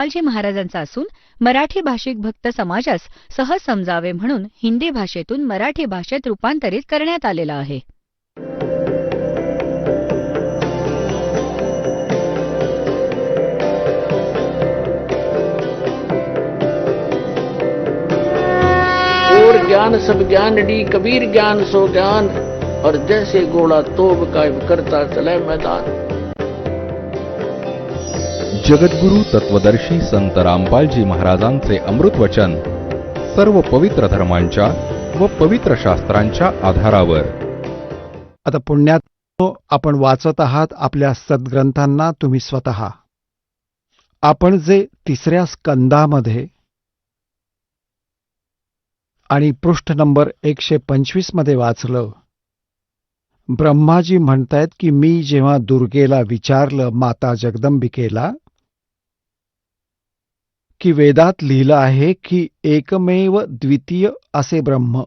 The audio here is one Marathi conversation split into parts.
गोपालजी महाराजांचा असून मराठी भाषिक भक्त समाजास सहज समजावे म्हणून हिंदी भाषेतून मराठी भाषेत रूपांतरित करण्यात आलेला आहे. और ज्ञान सब ज्ञानडी कबीर ज्ञान सो ज्ञान और जैसे घोड़ा तोब कायम करता चले मैदान. जगद्गुरु तत्वदर्शी संत रामपालजी महाराजांचे अमृत वचन सर्व पवित्र धर्मांच्या व पवित्र शास्त्रांच्या आधारावर. आता पुण्यात आपण वाचत आहात आपल्या सद्ग्रंथांना तुम्ही स्वतः. आपण जे 3ऱ्या स्कंदामध्ये आणि पृष्ठ नंबर 125 मध्ये वाचलं, ब्रह्माजी म्हणतायत की मी जेव्हा दुर्गेला विचारलं, माता जगदंबिकेला, की वेदात लिहिलं आहे की एकमेव द्वितीय असे ब्रह्म,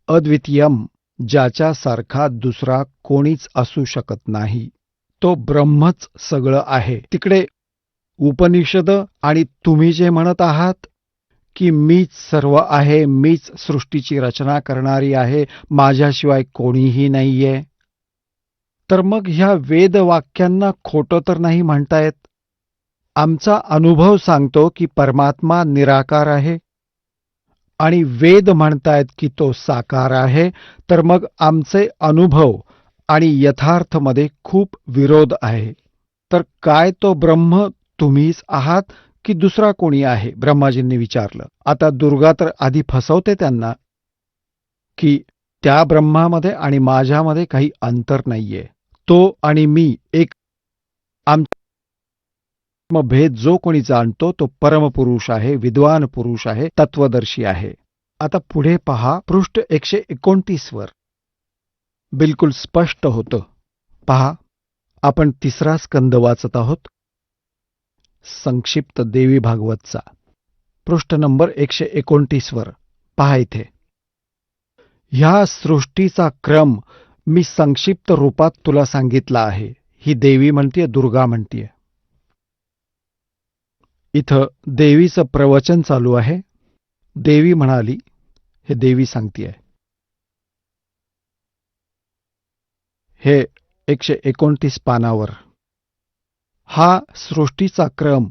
अद्वितीयम, ज्याच्यासारखा दुसरा कोणीच असू शकत नाही, तो ब्रह्मच सगळं आहे. तिकडे उपनिषद आणि तुम्ही जे म्हणत आहात की मीच सर्व आहे, मीच सृष्टीची रचना करणारी आहे, माझ्याशिवाय कोणीही नाहीये, तर मग ह्या वेदवाक्यांना खोटं तर नाही म्हणतायत. आमचा अनुभव सांगतो की परमात्मा निराकार आहे आणि वेद म्हणतायत की तो साकार आहे, तर मग आमचे अनुभव आणि यथार्थमध्ये खूप विरोध आहे. तर काय तो ब्रह्म तुम्हीच आहात की दुसरा कोणी आहे, ब्रह्माजींनी विचारलं. आता दुर्गा तर आधी फसवते त्यांना की त्या ब्रह्मामध्ये आणि माझ्यामध्ये काही अंतर नाहीये, तो आणि मी एक. भेद जो कोणी जाणतो तो परमपुरुष आहे, विद्वान पुरुष आहे, तत्वदर्शी आहे. आता पुढे पहा, पृष्ठ 129 वर बिलकुल स्पष्ट होतं. पहा, आपण 3रा स्कंद वाचत आहोत, संक्षिप्त देवी भागवतचा, पृष्ठ नंबर 129 वर पहा. इथे ह्या सृष्टीचा क्रम मी संक्षिप्त रूपात तुला सांगितला आहे. ही देवी म्हणतीये, दुर्गा म्हणतीये. इथं देवीचं प्रवचन चालू आहे. देवी म्हणाली, हे देवी सांगतीये. हे 129 पानावर हा सृष्टीचा क्रम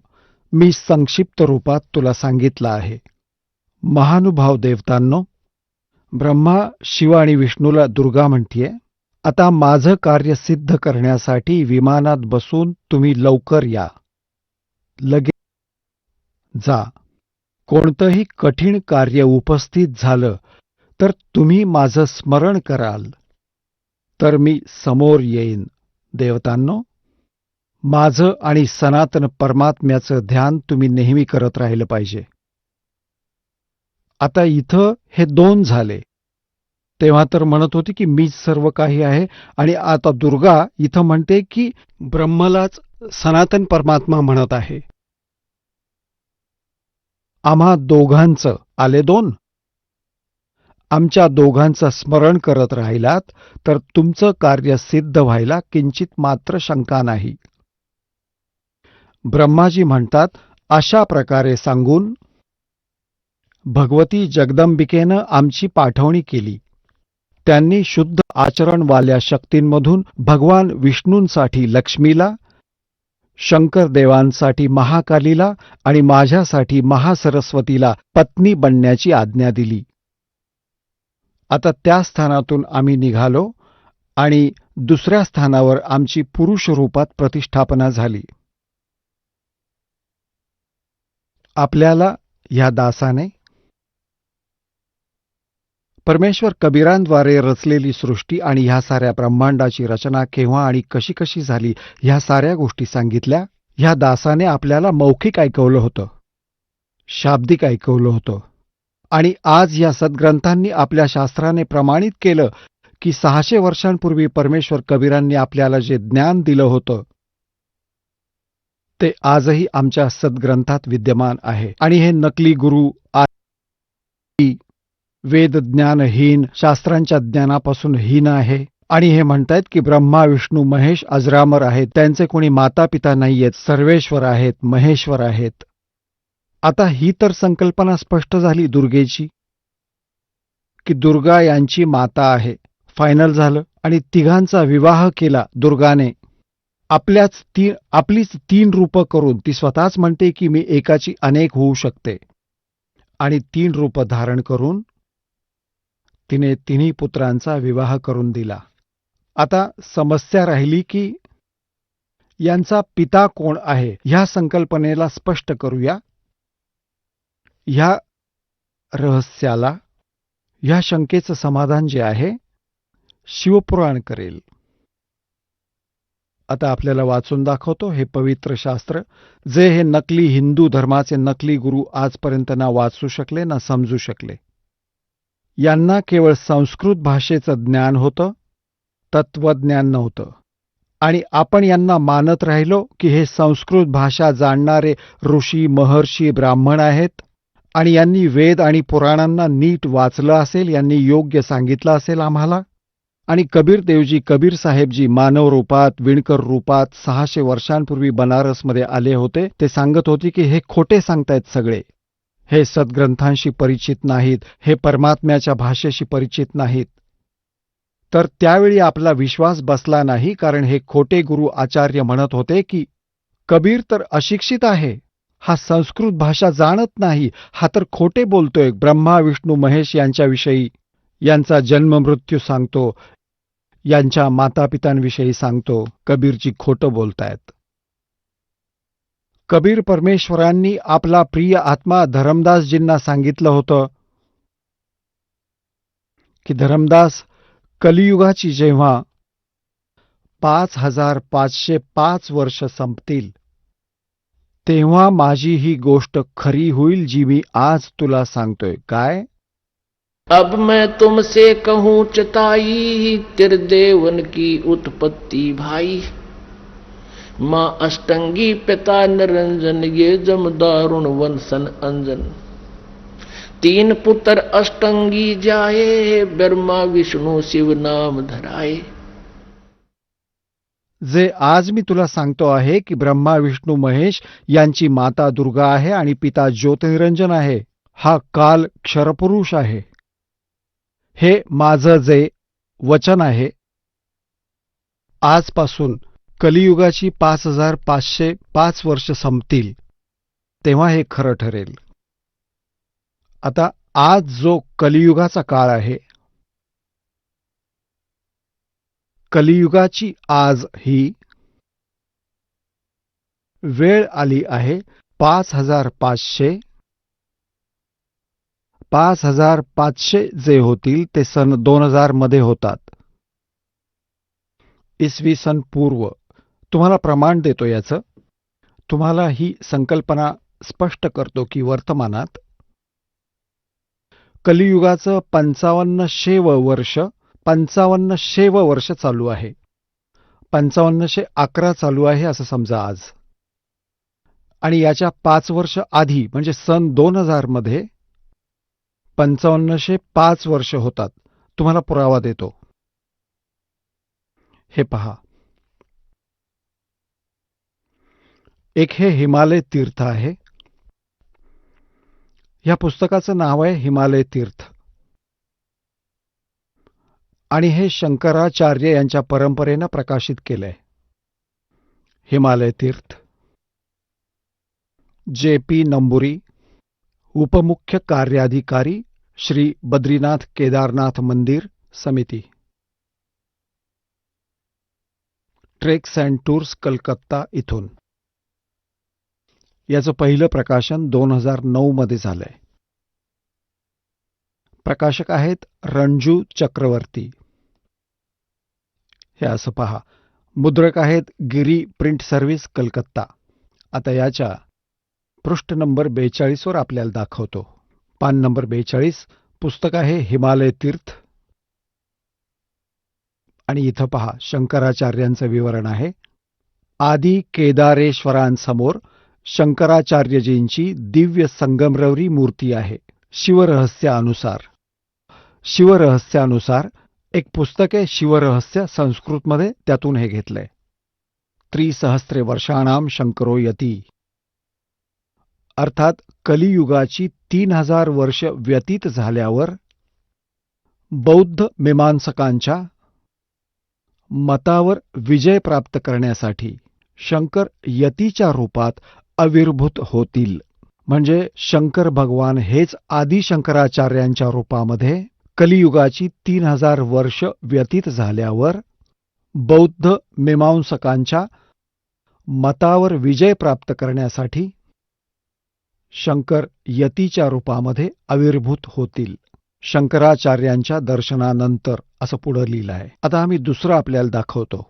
मी संक्षिप्त रूपात तुला सांगितला आहे. महानुभाव देवतांनो, ब्रह्मा, शिव आणि विष्णूला दुर्गा म्हणतीये, आता माझं कार्य सिद्ध करण्यासाठी विमानात बसून तुम्ही लवकर या, लगेच जा. कोणतंही कठीण कार्य उपस्थित झालं तर तुम्ही माझं स्मरण कराल तर मी समोर येईन. देवतांनो, माझं आणि सनातन परमात्म्याचं ध्यान तुम्ही नेहमी करत राहिलं पाहिजे. आता इथं हे 2 झाले. तेव्हा तर म्हणत होती की मीच सर्व काही आहे, आणि आता दुर्गा इथं म्हणते की ब्रह्मलाच सनातन परमात्मा म्हणत आहे. आम्हा दोघांचं आले 2. आमच्या दोघांचं स्मरण करत राहिलात तर तुमचं कार्य सिद्ध व्हायला किंचित मात्र शंका नाही. ब्रह्माजी म्हणतात, अशा प्रकारे सांगून भगवती जगदंबिकेनं आमची पाठवणी केली. त्यांनी शुद्ध आचरणवाल्या शक्तींमधून भगवान विष्णूंसाठी लक्ष्मीला, शंकरदेवांसाठी महाकालीला आणि माझ्यासाठी महासरस्वतीला पत्नी बनण्याची आज्ञा दिली. आता त्या स्थानातून आम्ही निघालो आणि दुसऱ्या स्थानावर आमची पुरुष रूपात प्रतिष्ठापना झाली. आपल्याला ह्या दासाने परमेश्वर कबीरांद्वारे रचलेली सृष्टी आणि ह्या साऱ्या ब्रह्मांडाची रचना केव्हा आणि कशी कशी झाली ह्या साऱ्या गोष्टी सांगितल्या. ह्या दासाने आपल्याला मौखिक ऐकवलं होतं, शाब्दिक ऐकवलं होतं, आणि आज या सद्ग्रंथांनी आपल्या शास्त्राने प्रमाणित केलं की 600 वर्षांपूर्वी परमेश्वर कबीरांनी आपल्याला जे ज्ञान दिलं होतं ते आजही आमच्या सद्ग्रंथात विद्यमान आहे. आणि हे नकली गुरु वेद ज्ञानहीन, शास्त्रांच्या ज्ञानापासून हीन आहे आणि हे म्हणतायत की ब्रह्मा विष्णू महेश अजरामर आहेत, त्यांचे कोणी माता पिता नाहीयेत, सर्वेश्वर आहेत, महेश्वर आहेत. आता ही तर संकल्पना स्पष्ट झाली दुर्गेची, की दुर्गा यांची माता आहे. फायनल झालं. आणि तिघांचा विवाह केला दुर्गाने. आपलीच 3 रूपं करून ती स्वतःच म्हणते की मी एकाची अनेक होऊ शकते. आणि 3 रूपं धारण करून तिने तिन्ही पुत्रांचा विवाह करून दिला. आता समस्या राहिली की यांचा पिता कोण आहे, ह्या संकल्पनेला स्पष्ट करूया. ह्या रहस्याला, ह्या शंकेचं समाधान जे आहे शिवपुराण करेल. आता आपल्याला वाचून दाखवतो हे पवित्र शास्त्र, जे हे नकली हिंदू धर्माचे नकली गुरु आजपर्यंत ना वाचू शकले ना समजू शकले. यांना केवळ संस्कृत भाषेचं ज्ञान होतं, तत्वज्ञान नव्हतं. आणि आपण यांना मानत राहिलो की हे संस्कृत भाषा जाणणारे ऋषी महर्षी ब्राह्मण आहेत आणि यांनी वेद आणि पुराणांना नीट वाचलं असेल, यांनी योग्य सांगितलं असेल आम्हाला. आणि कबीर देवजी, कबीर साहेबजी मानव रूपात, विणकर रूपात 600 वर्षांपूर्वी बनारसमध्ये आले होते. ते सांगत होते की हे खोटे सांगतायत सगळे, हे सद्ग्रंथांशी परिचित नाहीत, हे परमात्म्याच्या भाषेशी परिचित नाहीत. तर त्यावेळी आपला विश्वास बसला नाही, कारण हे खोटे गुरु आचार्य म्हणत होते की कबीर तर अशिक्षित आहे, हा संस्कृत भाषा जाणत नाही, हा तर खोटे बोलतोय, ब्रह्मा विष्णू महेश यांच्याविषयी, यांचा जन्म मृत्यू सांगतो, यांच्या मातापितांविषयी सांगतो. कबीरजी खोटं बोलतायत. कबीर परमेश्वरांनी आपला प्रिय आत्मा धरमदासजींना सांगितलं होतं की धरमदास, कलियुगाची जेव्हा 5505 वर्ष संपतील तेव्हा माझी ही गोष्ट खरी होईल जी मी आज तुला सांगतोय. काय? अब मैं तुमसे कहूं चताई, त्रिदेवन की उत्पत्ति भाई. माँ अष्टंगी पिता निरंजन, ये जम दारुण वंशन अंजन. 3 पुत्र अष्टंगी जाए, ब्रह्मा विष्णु शिव नाम धराए. जे आज मी तुला सांगतो आहे की ब्रह्मा विष्णू महेश यांची माता दुर्गा आहे आणि पिता ज्योतिनिरंजन आहे. हा काल क्षरपुरुष आहे. हे माझं जे वचन आहे, आजपासून कलियुगाची 5505 वर्ष संपतील तेव्हा हे खरं ठरेल. आता आज जो कलियुगाचा काळ आहे, कलियुगाची आज ही वेळ आली आहे. 5500 जे होतील ते सन 2000 मध्ये होतात. इसवी सन पूर्व. तुम्हाला प्रमाण देतो याचं. तुम्हाला ही संकल्पना स्पष्ट करतो की वर्तमानात कलियुगाचं 5500 वर्ष चालू आहे. 5511 चालू आहे असं समजा आज. आणि याच्या 5 वर्ष आधी म्हणजे सन 2000 मध्ये 5505 वर्ष होतात. तुम्हाला पुरावा देतो. हे पहा, एक हे हिमालय तीर्थ आहे. या पुस्तकाचं नाव आहे हिमालय तीर्थ. आणि हे शंकराचार्य यांच्या परंपरेनं प्रकाशित केलंय. हिमालय तीर्थ. J.P. नंबुरी, उपमुख्य कार्याधिकारी, श्री बद्रीनाथ केदारनाथ मंदिर समिती, ट्रेक्स अँड टूर्स कलकत्ता इथून. याचं पहिलं प्रकाशन 2009 मध्ये झालंय. प्रकाशक आहेत रणजू चक्रवर्ती. हे असं पहा. मुद्रक आहेत गिरी प्रिंट सर्व्हिस कलकत्ता. आता याच्या पृष्ठ नंबर 42 वर आपल्याला दाखवतो. पान नंबर 42. पुस्तक आहे हिमालय तीर्थ. आणि इथं पहा शंकराचार्यांचं विवरण आहे. आदी केदारेश्वरांसमोर शंकराचार्यजींची दिव्य संगमरवरी मूर्ती आहे. शिवरहस्यानुसार एक पुस्तक आहे शिवरहस्य, संस्कृतमध्ये, त्यातून हे घेतलंय. त्रिसहस्रे वर्षाणाम शंकरो यती, अर्थात कलियुगाची 3000 वर्ष व्यतीत झाल्यावर बौद्ध मीमांसकांच्या मतावर विजय प्राप्त करण्यासाठी शंकर यतीच्या रूपात आविर्भूत होतील. म्हणजे शंकर भगवान हेच आदी शंकराचार्यांच्या रूपामध्ये कलियुगाची 3000 वर्ष व्यतीत झाल्यावर बौद्ध मीमांसकांच्या मतावर विजय प्राप्त करण्यासाठी शंकर यतीच्या रूपामध्ये आविर्भूत होतील. शंकराचार्यांच्या दर्शनानंतर असं पुढं लिहिलं आहे. आता आम्ही दुसरं आपल्याला दाखवतो.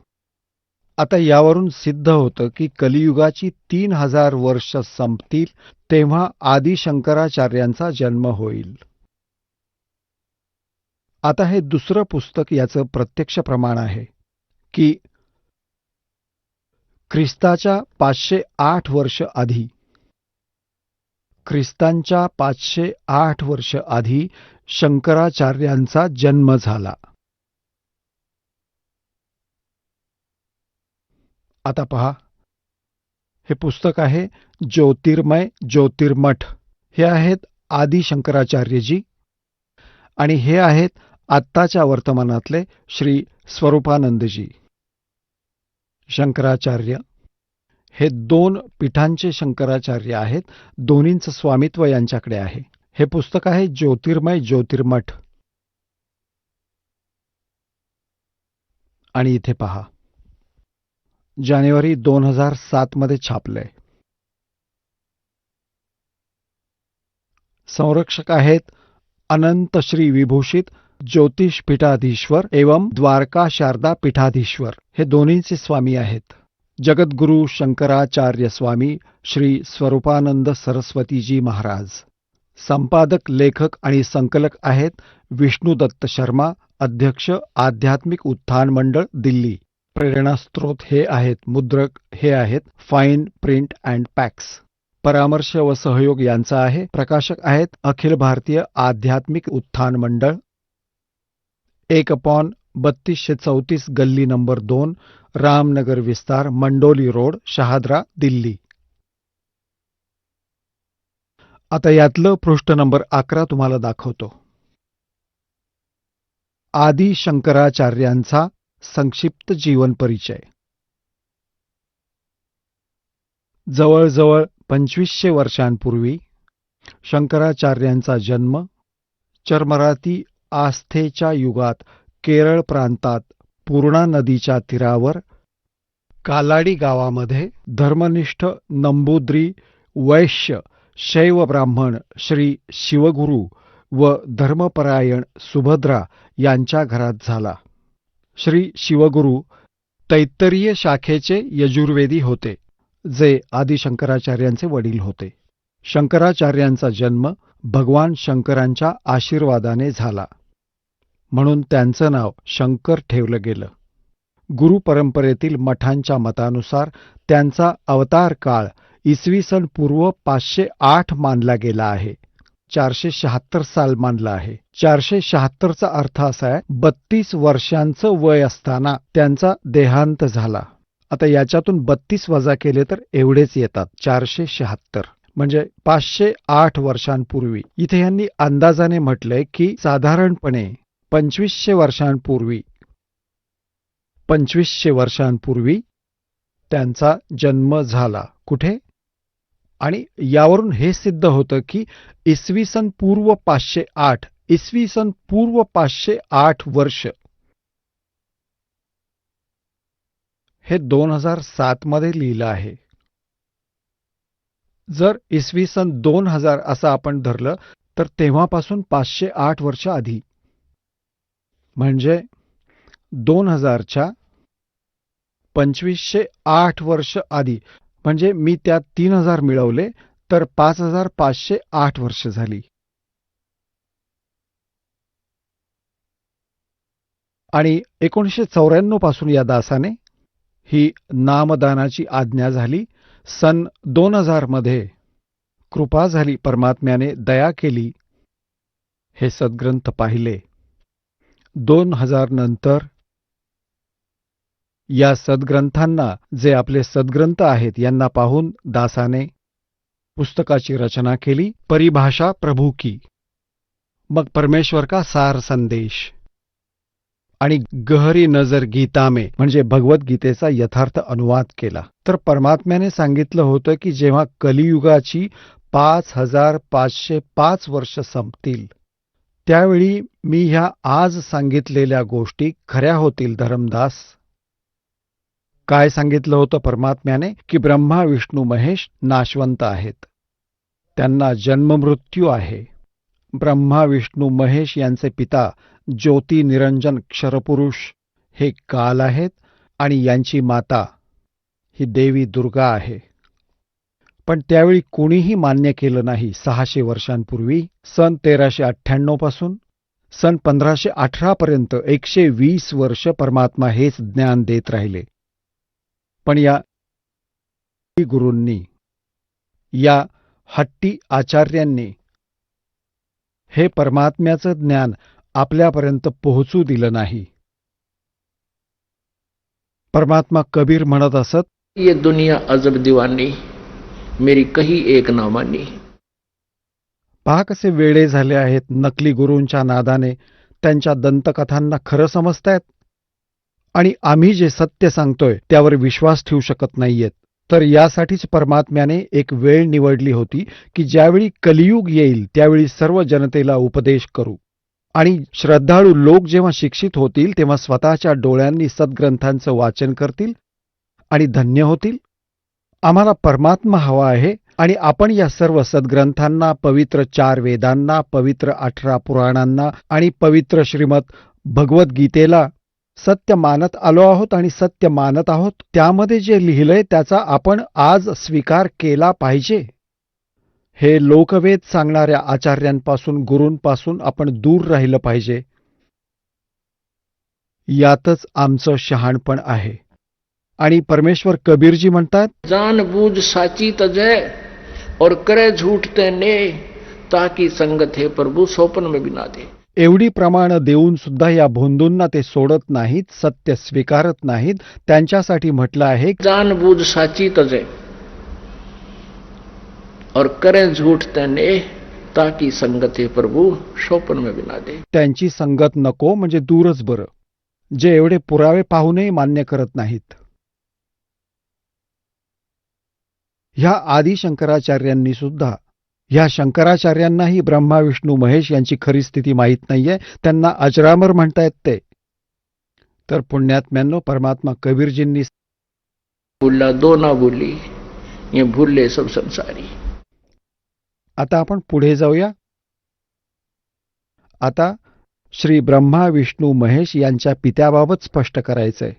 आता यावरून सिद्ध होतं की कलियुगाची 3000 वर्ष संपतील तेव्हा आदी शंकराचार्यांचा जन्म होईल. आता हे दुसरं पुस्तक याचं प्रत्यक्ष प्रमाण आहे की ख्रिस्ताच्या 508 वर्ष आधी, ख्रिस्तांच्या 508 वर्ष आधी शंकराचार्यांचा जन्म झाला. आता पहा, हे पुस्तक आहे ज्योतिर्मय ज्योतिर्मठ. हे आहेत आदी शंकराचार्यजी आणि हे आहेत आत्ताच्या वर्तमानातले श्री स्वरूपानंदजी. शंकराचार्य हे 2 पीठांचे शंकराचार्य आहेत. दोन्हींचं स्वामित्व यांच्याकडे आहे. हे पुस्तक आहे ज्योतिर्मय ज्योतिर्मठ. आणि इथे पहा, जानेवारी 2007 मध्ये छापलंय. संरक्षक आहेत अनंत श्री विभूषित ज्योतिष पीठाधीश्वर एवं द्वारका शारदा पीठाधीश्वर. हे दोन्हींचे स्वामी आहेत. जगद्गुरु शंकराचार्य स्वामी श्री स्वरूपानंद सरस्वतीजी महाराज. संपादक, लेखक आणि संकलक आहेत विष्णुदत्त शर्मा, अध्यक्ष आध्यात्मिक उत्थान मंडळ, दिल्ली. प्रेरणास्त्रोत हे आहेत, मुद्रक हे आहेत फाईन प्रिंट अँड पॅक्स. परामर्श व सहयोग यांचा आहे. प्रकाशक आहेत अखिल भारतीय आध्यात्मिक उत्थान मंडळ, 1/3234 गल्ली नंबर 2, रामनगर विस्तार, मंडोली रोड, शहादरा, दिल्ली. आता यातलं पृष्ठ नंबर 11 तुम्हाला दाखवतो. आदी शंकराचार्यांचा संक्षिप्त जीवन परिचय. जवळजवळ 2500 वर्षांपूर्वी शंकराचार्यांचा जन्म चर्मराती आस्थेच्या युगात केरळ प्रांतात पूर्णा नदीच्या तीरावर कालाडी गावामध्ये धर्मनिष्ठ नंबूद्री वैश्य शैव ब्राह्मण श्री शिवगुरू व धर्मपरायण सुभद्रा यांच्या घरात झाला. श्री शिवगुरू तैत्तरीय शाखेचे यजुर्वेदी होते, जे आदी शंकराचार्यांचे वडील होते. शंकराचार्यांचा जन्म भगवान शंकरांच्या आशीर्वादाने झाला, म्हणून त्यांचं नाव शंकर ठेवलं गेलं. गुरु परंपरेतील मठांच्या मतानुसार त्यांचा अवतार काळ इसवी सन पूर्व 508 मानला गेला आहे. 476 साल मानला आहे. 476चा अर्थ असा आहे 32 वर्षांचं वय असताना त्यांचा देहांत झाला. आता याच्यातून 32 वजा केले तर एवढेच येतात, 476. म्हणजे 508 वर्षांपूर्वी. इथे यांनी अंदाजाने म्हटलंय की साधारणपणे 2500 वर्षांपूर्वी त्यांचा जन्म झाला. कुठे? आणि यावरून हे सिद्ध होतं की इसवी सन पूर्व 508, इसवी सन पूर्व 508 वर्ष हे 2007 मध्ये लिहिलं आहे. जर इसवी सन 2000 असं आपण धरलं तर तेव्हापासून 508 वर्ष आधी, म्हणजे 2000च्या 2508 वर्ष आधी. म्हणजे मी त्यात 3000 मिळवले तर 5508 वर्ष झाली. आणि 1994 पासून या दासाने ही नामदानाची आज्ञा झाली. सन 2000 मध्ये कृपा झाली, परमात्म्याने दया केली, हे सद्ग्रंथ पाहिले 2000 नंतर या सद्ग्रंथांना, जे आपले सद्ग्रंथ आहेत, यांना पाहून दासाने पुस्तकाची रचना केली, परिभाषा प्रभू की, मग परमेश्वर का सार संदेश आणि गहरी नजर गीता में म्हणजे भगवद्गीतेचा यथार्थ अनुवाद केला. तर परमात्म्याने सांगितलं होतं की जेव्हा कलियुगाची 5505 वर्ष संपतील त्यावेळी मी ह्या आज सांगितलेल्या गोष्टी खऱ्या होतील. धर्मदास, काय सांगितलं होतं परमात्म्याने? की ब्रह्मा विष्णू महेश नाशवंत आहेत, त्यांना जन्ममृत्यू आहे. ब्रह्मा विष्णू महेश यांचे पिता ज्योती निरंजन क्षरपुरुष हे काल आहेत आणि यांची माता ही देवी दुर्गा आहे. पण त्यावेळी कोणीही मान्य केलं नाही. 600 वर्षांपूर्वी सन 1398 पासून सन 1518 पर्यंत 120 वर्ष परमात्मा हेच ज्ञान देत राहिले. पण या गुरूंनी, या हट्टी आचार्यांनी हे परमात्म्याचं ज्ञान आपल्यापर्यंत पोहोचू दिलं नाही. परमात्मा कबीर म्हणत असत, ये दुनिया अजब दीवानी, मेरी कही एक ना मानी. पहा कसे वेडे झाले आहेत. नकली गुरूंच्या नादाने त्यांच्या दंतकथांना खरं समजतायत आणि आम्ही जे सत्य सांगतोय त्यावर विश्वास ठेवू शकत नाहीयेत. तर यासाठीच परमात्म्याने एक वेळ निवडली होती की ज्यावेळी कलियुग येईल त्यावेळी सर्व जनतेला उपदेश करू. आणि श्रद्धाळू लोक जेव्हा शिक्षित होतील तेव्हा स्वतःच्या डोळ्यांनी सद्ग्रंथांचं वाचन करतील आणि धन्य होतील. आम्हाला परमात्मा हवा आहे आणि आपण या सर्व सद्ग्रंथांना, पवित्र 4 वेदांना, पवित्र 18 पुराणांना आणि पवित्र श्रीमद भगवद्गीतेला सत्य मानत आलो आहोत आणि सत्य मानत आहोत. त्यामध्ये जे लिहिलंय त्याचा आपण आज स्वीकार केला पाहिजे. हे लोकवेद सांगणाऱ्या आचार्यांपासून, गुरूंपासून आपण दूर राहिलं पाहिजे. यातच आमचं शहाणपण आहे. आणि परमेश्वर कबीरजी म्हणतात, जान बूझ साची तजय और करे झूठ तेने, ताकि संगत है प्रभु सोपन में बिना दे. एवढी प्रमाण देऊन सुद्धा या भोंदूंना ते सोडत नाहीत, सत्य स्वीकारत नाहीत. त्यांच्यासाठी म्हटलं आहे, जान बूझ साची तजय और करे झूठ तेने, ताकि संगत है प्रभु सोपन में बिना दे. त्यांची संगत नको म्हणजे दूरच बरं, जे एवढे पुरावे पाहूनही मान्य करत नाहीत. ह्या आदि शंकराचार्यांनी सुद्धा, ह्या शंकराचार्यांनाही ब्रह्मा विष्णू महेश यांची खरी स्थिती माहीत नाहीये. त्यांना अजरामर म्हणतायत ते. तर पुण्यात्म्यांनो, परमात्मा कबीरजींनी भूला दो ना भूली, ये भूले सब संसारी. आता आपण पुढे जाऊया. आता श्री ब्रह्मा विष्णू महेश यांच्या पित्याबाबत स्पष्ट करायचंय.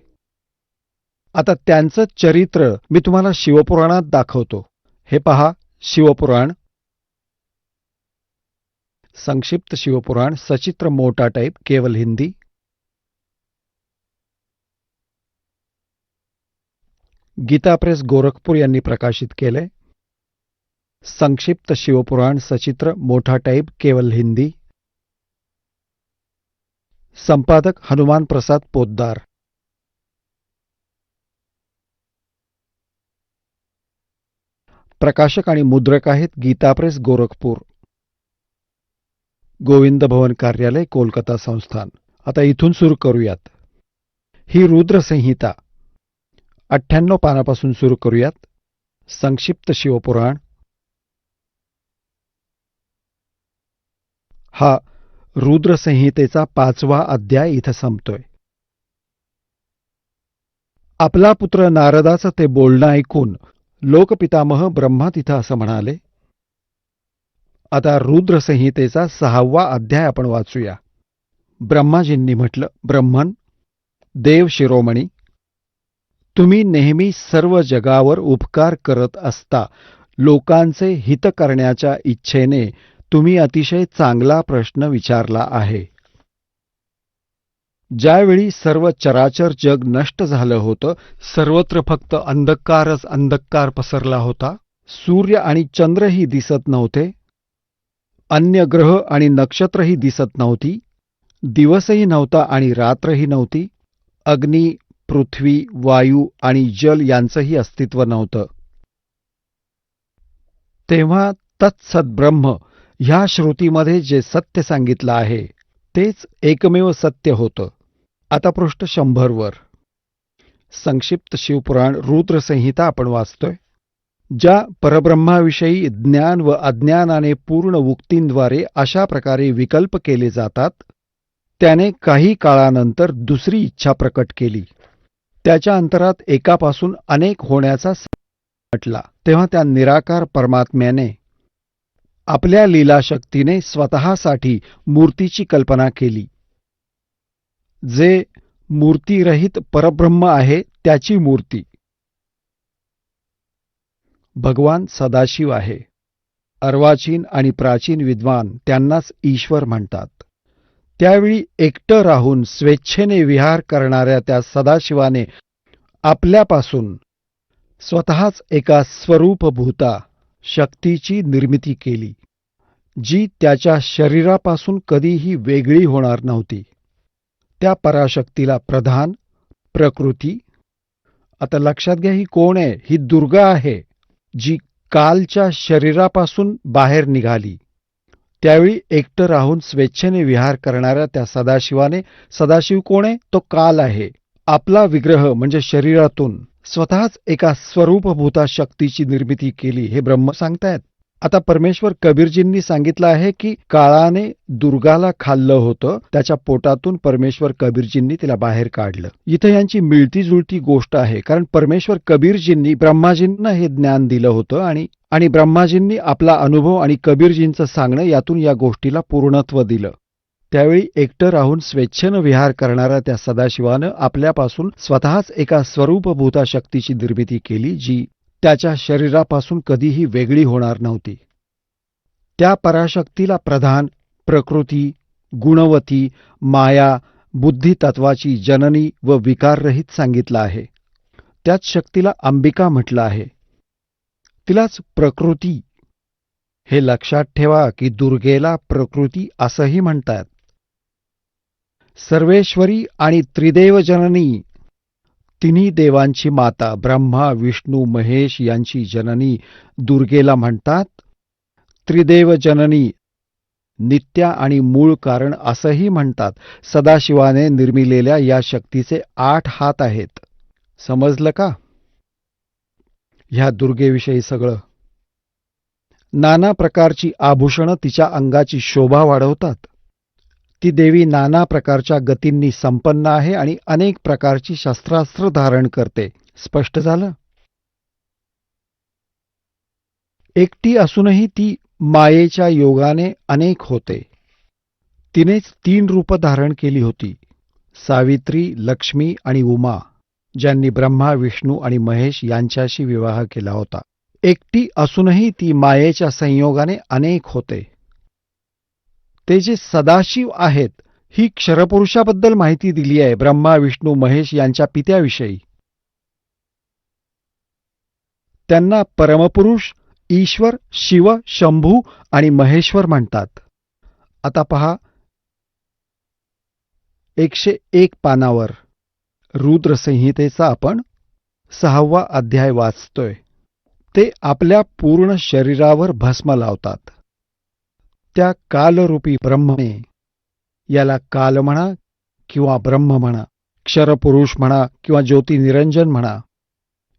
आता त्यांचं चरित्र मी तुम्हाला शिवपुराणात दाखवतो. हे पहा, शिवपुराण, संक्षिप्त शिवपुराण, सचित्र मोटा टाइप, केवल हिंदी. गीता प्रेस गोरखपूर यांनी प्रकाशित केले. संक्षिप्त शिवपुराण, सचित्र मोठा टाइप, केवल हिंदी. संपादक हनुमान प्रसाद पोद्दार. प्रकाशक आणि मुद्रक आहेत गीता प्रेस गोरखपूर, गोविंद भवन कार्यालय, कोलकाता संस्थान. आता इथून सुरू करूयात. ही रुद्रसंहिता 98 पानापासून सुरू करूयात. संक्षिप्त शिवपुराण. हा रुद्रसंहितेचा 5वा अध्याय इथं संपतोय. आपला पुत्र नारदाचं ते बोलणं ऐकून लोकपितामह ब्रह्मा तिथं असं म्हणाले. आता रुद्रसंहितेचा 6वा अध्याय आपण वाचूया. ब्रह्माजींनी म्हटलं, ब्रह्मन, देव शिरोमणी, तुम्ही नेहमी सर्व जगावर उपकार करत असता. लोकांचे हित करण्याच्या इच्छेने तुम्ही अतिशय चांगला प्रश्न विचारला आहे. ज्यावेळी सर्व चराचर जग नष्ट झालं होतं, सर्वत्र फक्त अंधकारच अंधकार पसरला होता. सूर्य आणि चंद्रही दिसत नव्हते, अन्य ग्रह आणि नक्षत्रही दिसत नव्हती. दिवसही नव्हता आणि रात्रही नव्हती. अग्नी, पृथ्वी, वायू आणि जल यांचंही अस्तित्व नव्हतं. तेव्हा तत्सत ब्रह्म ह्या श्रुतीमध्ये जे सत्य सांगितलं आहे तेच एकमेव सत्य होतं. आता पृष्ठ 100 वर संक्षिप्त शिवपुराण रुद्रसंहिता आपण वाचतोय. ज्या परब्रह्माविषयी ज्ञान व अज्ञानाने पूर्ण उक्तींद्वारे अशा प्रकारे विकल्प केले जातात, त्याने काही काळानंतर दुसरी इच्छा प्रकट केली. त्याच्या अंतरात एकापासून अनेक होण्याचा म्हटला. तेव्हा त्या निराकार परमात्म्याने आपल्या लीलाशक्तीने स्वतःसाठी मूर्तीची कल्पना केली. जे मूर्तिरहित परब्रह्म आहे त्याची मूर्ती भगवान सदाशिव आहे. अर्वाचीन आणि प्राचीन विद्वान त्यांनाच ईश्वर म्हणतात. त्यावेळी एकटं राहून स्वेच्छेने विहार करणाऱ्या त्या सदाशिवाने आपल्यापासून स्वतःच एका स्वरूपभूता शक्तीची निर्मिती केली, जी त्याच्या शरीरापासून कधीही वेगळी होणार नव्हती. त्या पराशक्तीला प्रधान, प्रकृती. आता लक्षात घ्या, ही कोण आहे? ही दुर्गा आहे, जी कालच्या शरीरापासून बाहेर निघाली. त्यावेळी एकटं राहून स्वेच्छेने विहार करणाऱ्या त्या सदाशिवाने, सदाशिव कोण आहे? तो काल आहे. आपला विग्रह म्हणजे शरीरातून स्वतःच एका स्वरूपभूता शक्तीची निर्मिती केली, हे ब्रह्म सांगतायत. आता परमेश्वर कबीरजींनी सांगितलं आहे की काळाने दुर्गाला खाल्लं होतं, त्याच्या पोटातून परमेश्वर कबीरजींनी तिला बाहेर काढलं. इथं यांची मिळती जुळती गोष्ट आहे, कारण परमेश्वर कबीरजींनी ब्रह्माजींना हे ज्ञान दिलं होतं आणि ब्रह्माजींनी आपला अनुभव आणि कबीरजींचं सांगणं यातून या गोष्टीला पूर्णत्व दिलं. त्यावेळी एकटं राहून स्वेच्छेनं विहार करणाऱ्या त्या सदाशिवानं आपल्यापासून स्वतःच एका स्वरूपभूता शक्तीची निर्मिती केली, जी त्याच्या शरीरापासून कधीही वेगळी होणार नव्हती. त्या पराशक्तीला प्रधान, प्रकृती, गुणवती, माया, बुद्धितत्वाची जननी व विकाररहित सांगितलं आहे. त्याच शक्तीला अंबिका म्हटलं आहे. तिलाच प्रकृती. हे लक्षात ठेवा की दुर्गेला प्रकृती असंही म्हणतात. सर्वेश्वरी आणि त्रिदेव जननी, तिन्ही देवांची माता ब्रह्मा, विष्णू, महेश यांची जननी दुर्गेला म्हणतात. त्रिदेव जननी, नित्या आणि मूळ कारण असंही म्हणतात. सदाशिवाने निर्मिलेल्या या शक्तीचे 8 हात आहेत. समजलं का ह्या दुर्गेविषयी सगळं? नाना प्रकारची आभूषणं तिच्या अंगाची शोभा वाढवतात. ती देवी नाना प्रकारच्या गतींनी संपन्न आहे आणि अनेक प्रकारची शस्त्रास्त्र धारण करते. स्पष्ट झालं? एकटी असूनही ती मायेच्या योगाने अनेक होते. तिनेच 3 रूपं धारण केली होती: सावित्री, लक्ष्मी आणि उमा, ज्यांनी ब्रह्मा, विष्णू आणि महेश यांच्याशी विवाह केला होता. एकटी असूनही ती मायेच्या संयोगाने अनेक होते. ते जे सदाशिव आहेत, ही क्षरपुरुषाबद्दल माहिती दिली आहे ब्रह्मा, विष्णू, महेश यांच्या पित्याविषयी. त्यांना परमपुरुष, ईश्वर, शिव, शंभू आणि महेश्वर म्हणतात. आता पहा 101 पानावर रुद्रसंहितेचा आपण 6वा अध्याय वाचतोय. ते आपल्या पूर्ण शरीरावर भस्म लावतात. त्या कालरूपी ब्रह्मने, याला काल म्हणा किंवा ब्रह्म म्हणा, क्षरपुरुष म्हणा किंवा ज्योतिनिरंजन म्हणा,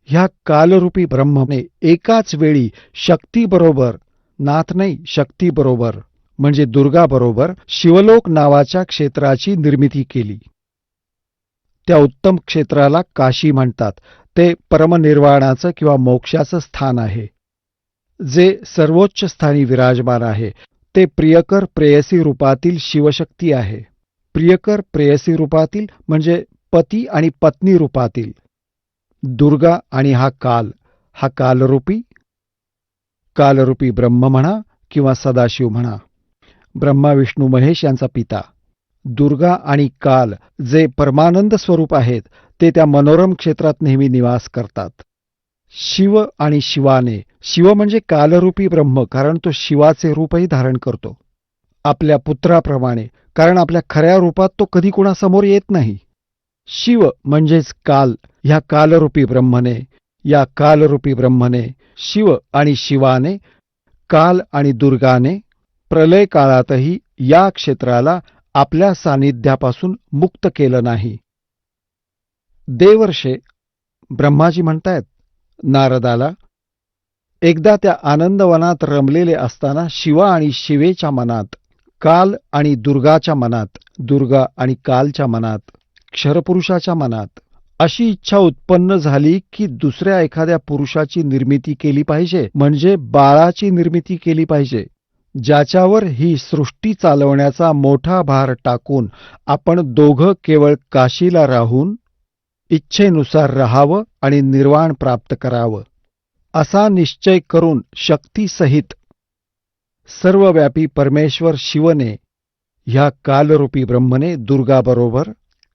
ह्या कालरूपी ब्रह्मने एकाच वेळी शक्तीबरोबर, नाथ नाही शक्तीबरोबर म्हणजे दुर्गाबरोबर शिवलोक नावाच्या क्षेत्राची निर्मिती केली. त्या उत्तम क्षेत्राला काशी म्हणतात. ते परमनिर्वाणाचं किंवा मोक्षाचं स्थान आहे. जे सर्वोच्च स्थानी विराजमान आहे ते प्रियकर प्रेयसी रूपातील शिवशक्ती आहे. प्रियकर प्रेयसी रूपातील म्हणजे पती आणि पत्नी रूपातील दुर्गा. आणि हा कालरूपी ब्रह्म म्हणा किंवा सदाशिव म्हणा, ब्रह्मा, विष्णू, महेश यांचा पिता. दुर्गा आणि काल जे परमानंद स्वरूप आहेत, ते त्या मनोरम क्षेत्रात नेहमी निवास करतात. शिव आणि शिवाने, शिव म्हणजे कालरूपी ब्रह्म, कारण तो शिवाचे रूपही धारण करतो. आपल्या पुत्राप्रमाणे कारण आपल्या खऱ्या रूपात तो कधी कोणासमोर येत नाही. शिव म्हणजेच काल, ह्या कालरूपी ब्रह्मने, या कालरूपी ब्रह्मने, शिव आणि शिवाने, काल आणि दुर्गाने प्रलय काळातही या क्षेत्राला आपल्या सानिध्यापासून मुक्त केलं नाही. देवर्षे ब्रह्माजी म्हणतायत नारदाला, एकदा त्या आनंदवनात रमलेले असताना शिवा आणि शिवेच्या मनात, काल आणि दुर्गाच्या मनात, दुर्गा आणि कालच्या मनात, क्षरपुरुषाच्या मनात अशी इच्छा उत्पन्न झाली की दुसऱ्या एखाद्या पुरुषाची निर्मिती केली पाहिजे, म्हणजे बाळाची निर्मिती केली पाहिजे, ज्याच्यावर ही सृष्टी चालवण्याचा मोठा भार टाकून आपण दोघं केवळ काशीला राहून इच्छेनुसार राहावं आणि निर्वाण प्राप्त करावं, असा निश्चय करून शक्तीसहित सर्वव्यापी परमेश्वर शिवने ह्या कालरूपी ब्रह्मने दुर्गाबरोबर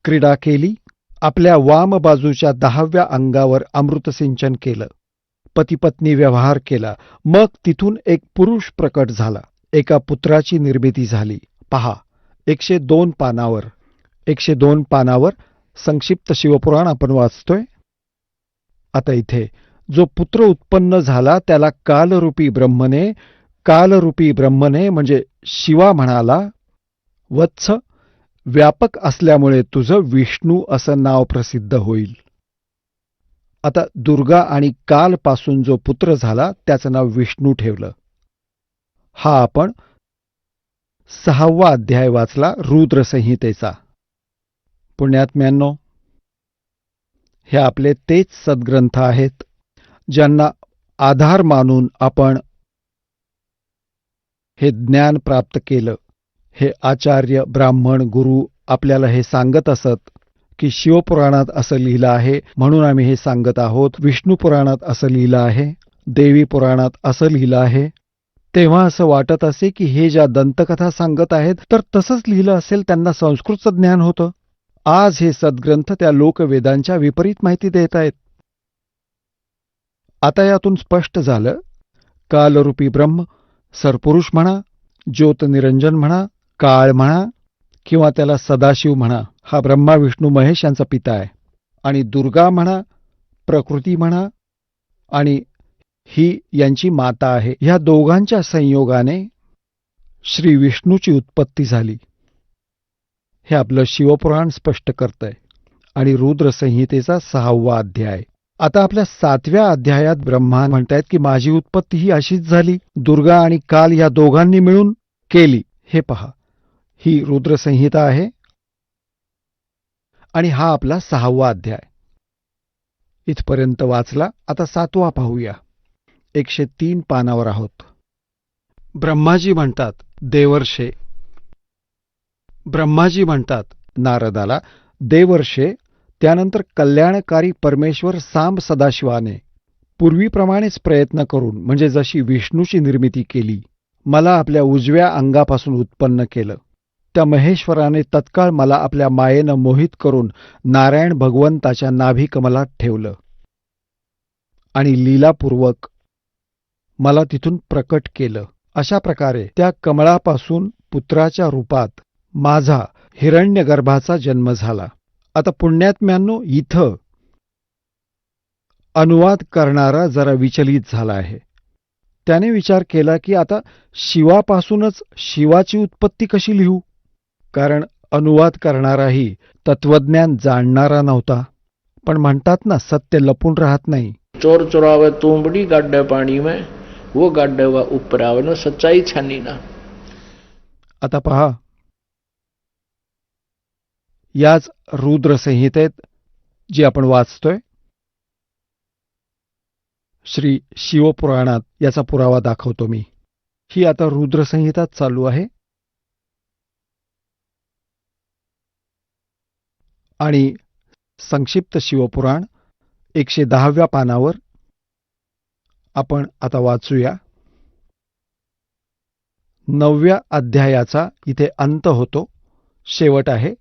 क्रीडा केली. आपल्या वाम बाजूच्या 10व्या अंगावर अमृतसिंचन केलं, पतिपत्नी व्यवहार केला. मग तिथून एक पुरुष प्रकट झाला, एका पुत्राची निर्मिती झाली. पहा, 102 पानावर 102 पानावर संक्षिप्त शिवपुराण आपण वाचतोय. आता इथे जो पुत्र उत्पन्न झाला त्याला कालरूपी ब्रह्मने म्हणजे शिवा म्हणाला, वत्स, व्यापक असल्यामुळे तुझं विष्णू असं नाव प्रसिद्ध होईल. आता दुर्गा आणि काल पासून जो पुत्र झाला त्याचं नाव विष्णू ठेवलं. हा आपण 6वा अध्याय वाचला रुद्रसंहितेचा. पुण्यात्म्यांनो, हे आपले तेच सद्ग्रंथ आहेत ज्यांना आधार मानून आपण हे ज्ञान प्राप्त केलं. हे आचार्य, ब्राह्मण, गुरु आपल्याला हे सांगत असत की शिवपुराणात असं लिहिलं आहे म्हणून आम्ही हे सांगत आहोत, विष्णू पुराणात असं लिहिलं आहे, देवी पुराणात असं लिहिलं आहे. तेव्हा असं वाटत असे की हे ज्या दंतकथा सांगत आहेत तर तसंच लिहिलं असेल, त्यांना संस्कृतचं ज्ञान होतं. आज हे सद्ग्रंथ त्या लोकवेदांच्या विपरीत माहिती देत आहेत. आता यातून स्पष्ट झालं, कालरूपी ब्रह्म सरपुरुष म्हणा, ज्योतनिरंजन म्हणा, काळ म्हणा किंवा त्याला सदाशिव म्हणा, हा ब्रह्मा विष्णू महेश यांचा पिता आहे. आणि दुर्गा म्हणा, प्रकृती म्हणा आणि ही यांची माता आहे. ह्या दोघांच्या संयोगाने श्री विष्णूची उत्पत्ती झाली. हे आपलं शिवपुराण स्पष्ट करतंय. आणि रुद्रसंहितेचा 6वा अध्याय. आता आपल्या 7व्या अध्यायात ब्रह्मा म्हणतायत की माझी उत्पत्ती ही अशीच झाली, दुर्गा आणि काल या दोघांनी मिळून केली. हे पहा, ही रुद्रसंहिता आहे आणि हा आपला 6वा अध्याय. इथपर्यंत वाचला. आता 7वा पाहूया. 103 पानावर आहोत. ब्रह्माजी म्हणतात, देवर्षे. ब्रह्माजी म्हणतात नारदाला, देवर्षे, त्यानंतर कल्याणकारी परमेश्वर सांब सदाशिवाने पूर्वीप्रमाणेच प्रयत्न करून म्हणजे जशी विष्णूची निर्मिती केली, मला आपल्या उजव्या अंगापासून उत्पन्न केलं. त्या महेश्वराने तत्काळ मला आपल्या मायेनं मोहित करून नारायण भगवंताच्या नाभिकमलात ठेवलं आणि लीलापूर्वक मला तिथून प्रकट केलं. अशा प्रकारे त्या कमळापासून पुत्राच्या रूपात माझा हिरण्यगर्भाचा जन्म झाला. आता पुण्यात्म्यांनो, इथं अनुवाद करणारा जरा विचलित झाला आहे. त्याने विचार केला की आता शिवापासूनच शिवाची उत्पत्ती कशी लिहू, कारण अनुवाद करणाराही तत्वज्ञान जाणणारा नव्हता. पण म्हणतात ना, सत्य लपून राहत नाही. चोर चुरावे तुंबड़ी गाड्डे पानी में, वो गाड्डे व ऊपर आवे ना, सच्चाई छानी ना. आता पहा, याच रुद्रसंहितेत जी आपण वाचतोय, श्री शिवपुराणात याचा पुरावा दाखवतो मी. ही आता रुद्रसंहिताच चालू आहे आणि संक्षिप्त शिवपुराण 110व्या पानावर आपण आता वाचूया. 9व्या अध्यायाचा इथे अंत होतो, शेवट आहे.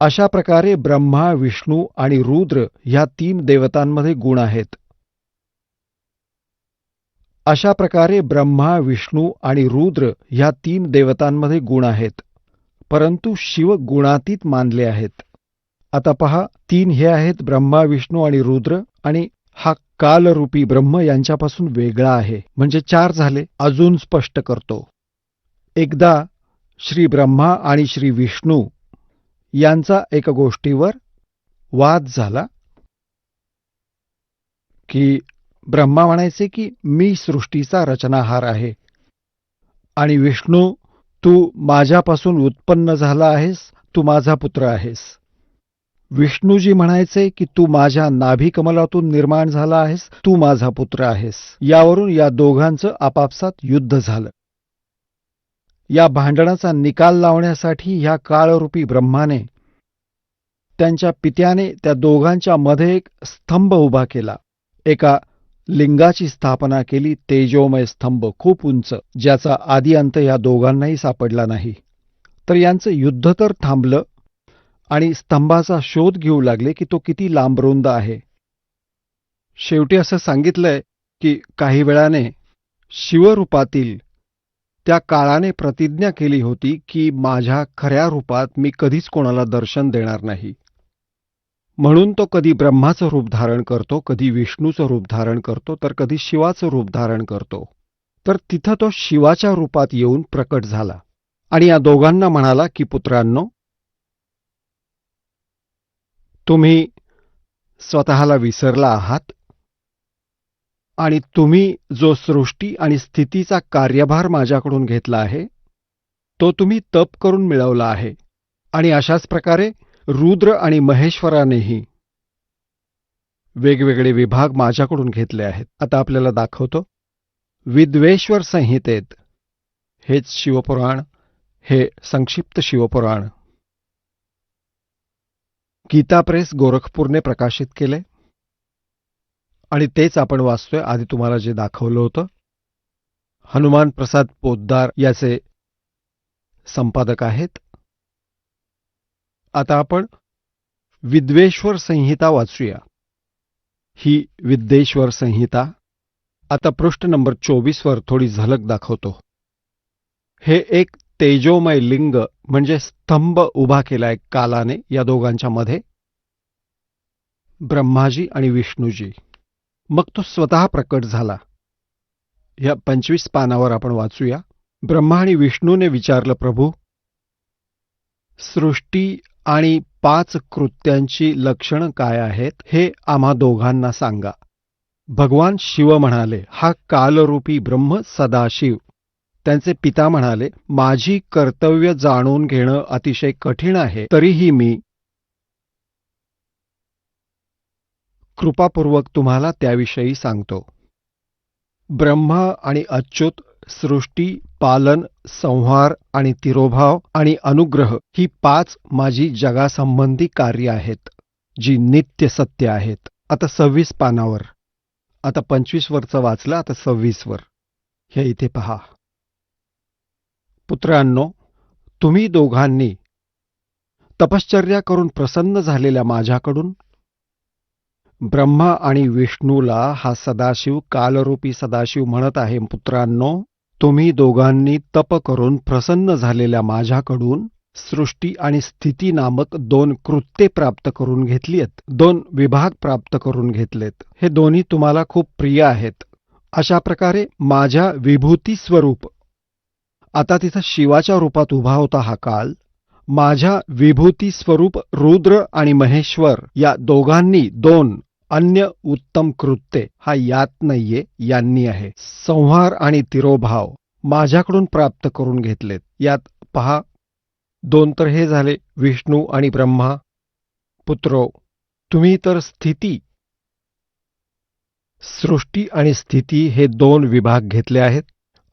अशा प्रकारे ब्रह्मा, विष्णू आणि रुद्र ह्या 3 देवतांमध्ये गुण आहेत. अशा प्रकारे ब्रह्मा, विष्णू आणि रुद्र ह्या 3 देवतांमध्ये गुण आहेत, परंतु शिव गुणातीत मानले आहेत. आता पहा, 3 हे आहेत ब्रह्मा, विष्णू आणि रुद्र, आणि हा कालरूपी ब्रह्म यांच्यापासून वेगळा आहे, म्हणजे 4 झाले. अजून स्पष्ट करतो. एकदा श्री ब्रह्मा आणि श्री विष्णू यांचा एका गोष्टीवर वाद झाला, की ब्रह्मा म्हणायचे की मी सृष्टीचा रचनाहार आहे, आणि विष्णू तू माझ्यापासून उत्पन्न झाला आहेस, तू माझा पुत्र आहेस. विष्णूजी म्हणायचे की तू माझ्या नाभिकमलातून निर्माण झाला आहेस, तू माझा पुत्र आहेस. यावरून या दोघांचं आपापसात युद्ध झालं. या भांडणाचा निकाल लावण्यासाठी ह्या काळरूपी ब्रह्माने त्यांच्या पित्याने त्या दोघांच्या मध्ये एक स्तंभ उभा केला. एका लिंगाची स्थापना केली, तेजोमय स्तंभ, खूप उंच, ज्याचा आदी अंत या दोघांनाही सापडला नाही. तर यांचं युद्ध तर थांबलं, आणि स्तंभाचा शोध घेऊ लागले की तो किती लांबरुंद आहे. शेवटी असं सांगितलंय की काही वेळाने शिवरूपातील त्या काळाने प्रतिज्ञा केली होती की माझ्या खऱ्या रूपात मी कधीच कोणाला दर्शन देणार नाही. म्हणून तो कधी ब्रह्माचं रूप धारण करतो, कधी विष्णूचं रूप धारण करतो, तर कधी शिवाचं रूप धारण करतो. तर तिथं तो शिवाच्या रूपात येऊन प्रकट झाला आणि या दोघांना म्हणाला की पुत्रांनो, तुम्ही स्वतःला विसरला आहात आणि तुम्ही जो सृष्टी आणि स्थितीचा कार्यभार माझ्याकडून घेतला आहे तो तुम्ही तप करून मिळवला आहे. आणि अशाच प्रकारे रुद्र आणि महेश्वरानेही वेगवेगळे विभाग माझ्याकडून घेतले आहेत. आता आपल्याला दाखवतो. विद्वेश्वर संहितेत, हेच शिवपुराण, हे संक्षिप्त शिवपुराण गीता प्रेस गोरखपूरने प्रकाशित केले आणि तेच आपण वाचतोय. आधी तुम्हाला जे दाखवलं होतं, हनुमान प्रसाद पोद्दार याचे संपादक आहेत. आता आपण विद्वेश्वर संहिता वाचूया. ही विद्वेश्वर संहिता. आता पृष्ठ नंबर 24 वर थोडी झलक दाखवतो. हे एक तेजोमय लिंग म्हणजे स्तंभ उभा केलाय कालाने या दोघांच्या मध्ये, ब्रह्माजी आणि विष्णूजी. मग तो स्वतः प्रकट झाला. या 25 पानावर आपण वाचूया. ब्रह्मा आणि विष्णूने विचारलं, प्रभू, सृष्टी आणि 5 कृत्यांची लक्षणं काय आहेत हे आम्हा दोघांना सांगा. भगवान शिव म्हणाले, हा कालरूपी ब्रह्म सदाशिव. त्यांचे पिता म्हणाले, माझी कर्तव्य जाणून घेणं अतिशय कठीण आहे, तरीही मी कृपापूर्वक तुम्हाला त्याविषयी सांगतो. ब्रह्मा आणि अच्युत, सृष्टी, पालन, संहार आणि तिरोभाव आणि अनुग्रह ही 5 माझी जगासंबंधी कार्य आहेत, जी नित्य सत्य आहेत. आता 26 पानावर, आता 25 वरचं वाचलं, आता 26 वर. हे इथे पहा. पुत्रांनो, तुम्ही दोघांनी तपश्चर्या करून प्रसन्न झालेल्या माझ्याकडून ब्रह्मा आणि विष्णूला हा सदाशिव, कालरूपी सदाशिव म्हणत आहे, पुत्रांनो, तुम्ही दोघांनी तप करून प्रसन्न झालेल्या माझ्याकडून सृष्टी आणि स्थिती नामक 2 कृत्ये प्राप्त करून घेतली आहेत, 2 विभाग प्राप्त करून घेतलेत. हे दोन्ही तुम्हाला खूप प्रिय आहेत. अशा प्रकारे माझ्या विभूती स्वरूप, आता तिथं शिवाच्या रूपात उभा होता हा काल, माझ्या विभूती स्वरूप रुद्र आणि महेश्वर या दोघांनी 2 अन्य उत्तम कृत्ये, हा यात नाहीये, यांनी आहे, संहार आणि तिरोभाव माझ्याकडून प्राप्त करून घेतलेत. यात पहा, 2 तर हे झाले विष्णू आणि ब्रह्मा. पुत्रो, तुम्ही तर स्थिती, सृष्टी आणि स्थिती हे 2 विभाग घेतले आहेत.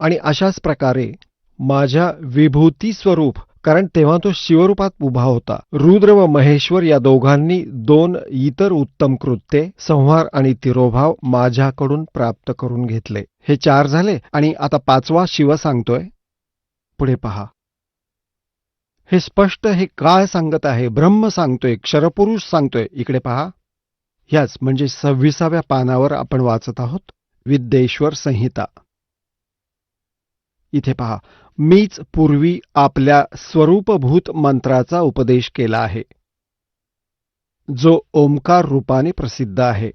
आणि अशाच प्रकारे माझ्या विभूती स्वरूप, कारण तेव्हा तो शिवरूपात उभा होता, रुद्र व महेश्वर या दोघांनी 2 इतर उत्तम कृत्ये, संहार आणि तिरोभाव माझ्याकडून प्राप्त करून घेतले. हे 4 झाले. आणि आता 5वा शिव सांगतोय. पुढे पहा. हे स्पष्ट हे काय सांगत आहे? ब्रह्म सांगतोय, क्षरपुरुष सांगतोय. इकडे पहा. ह्याच म्हणजे 26व्या पानावर आपण वाचत आहोत. विद्येश्वर संहिता. इथे पहा, मीच पूर्वी आपल्या स्वरूपभूत मंत्राचा उपदेश केला आहे, जो ओंकार रूपाने प्रसिद्ध आहे.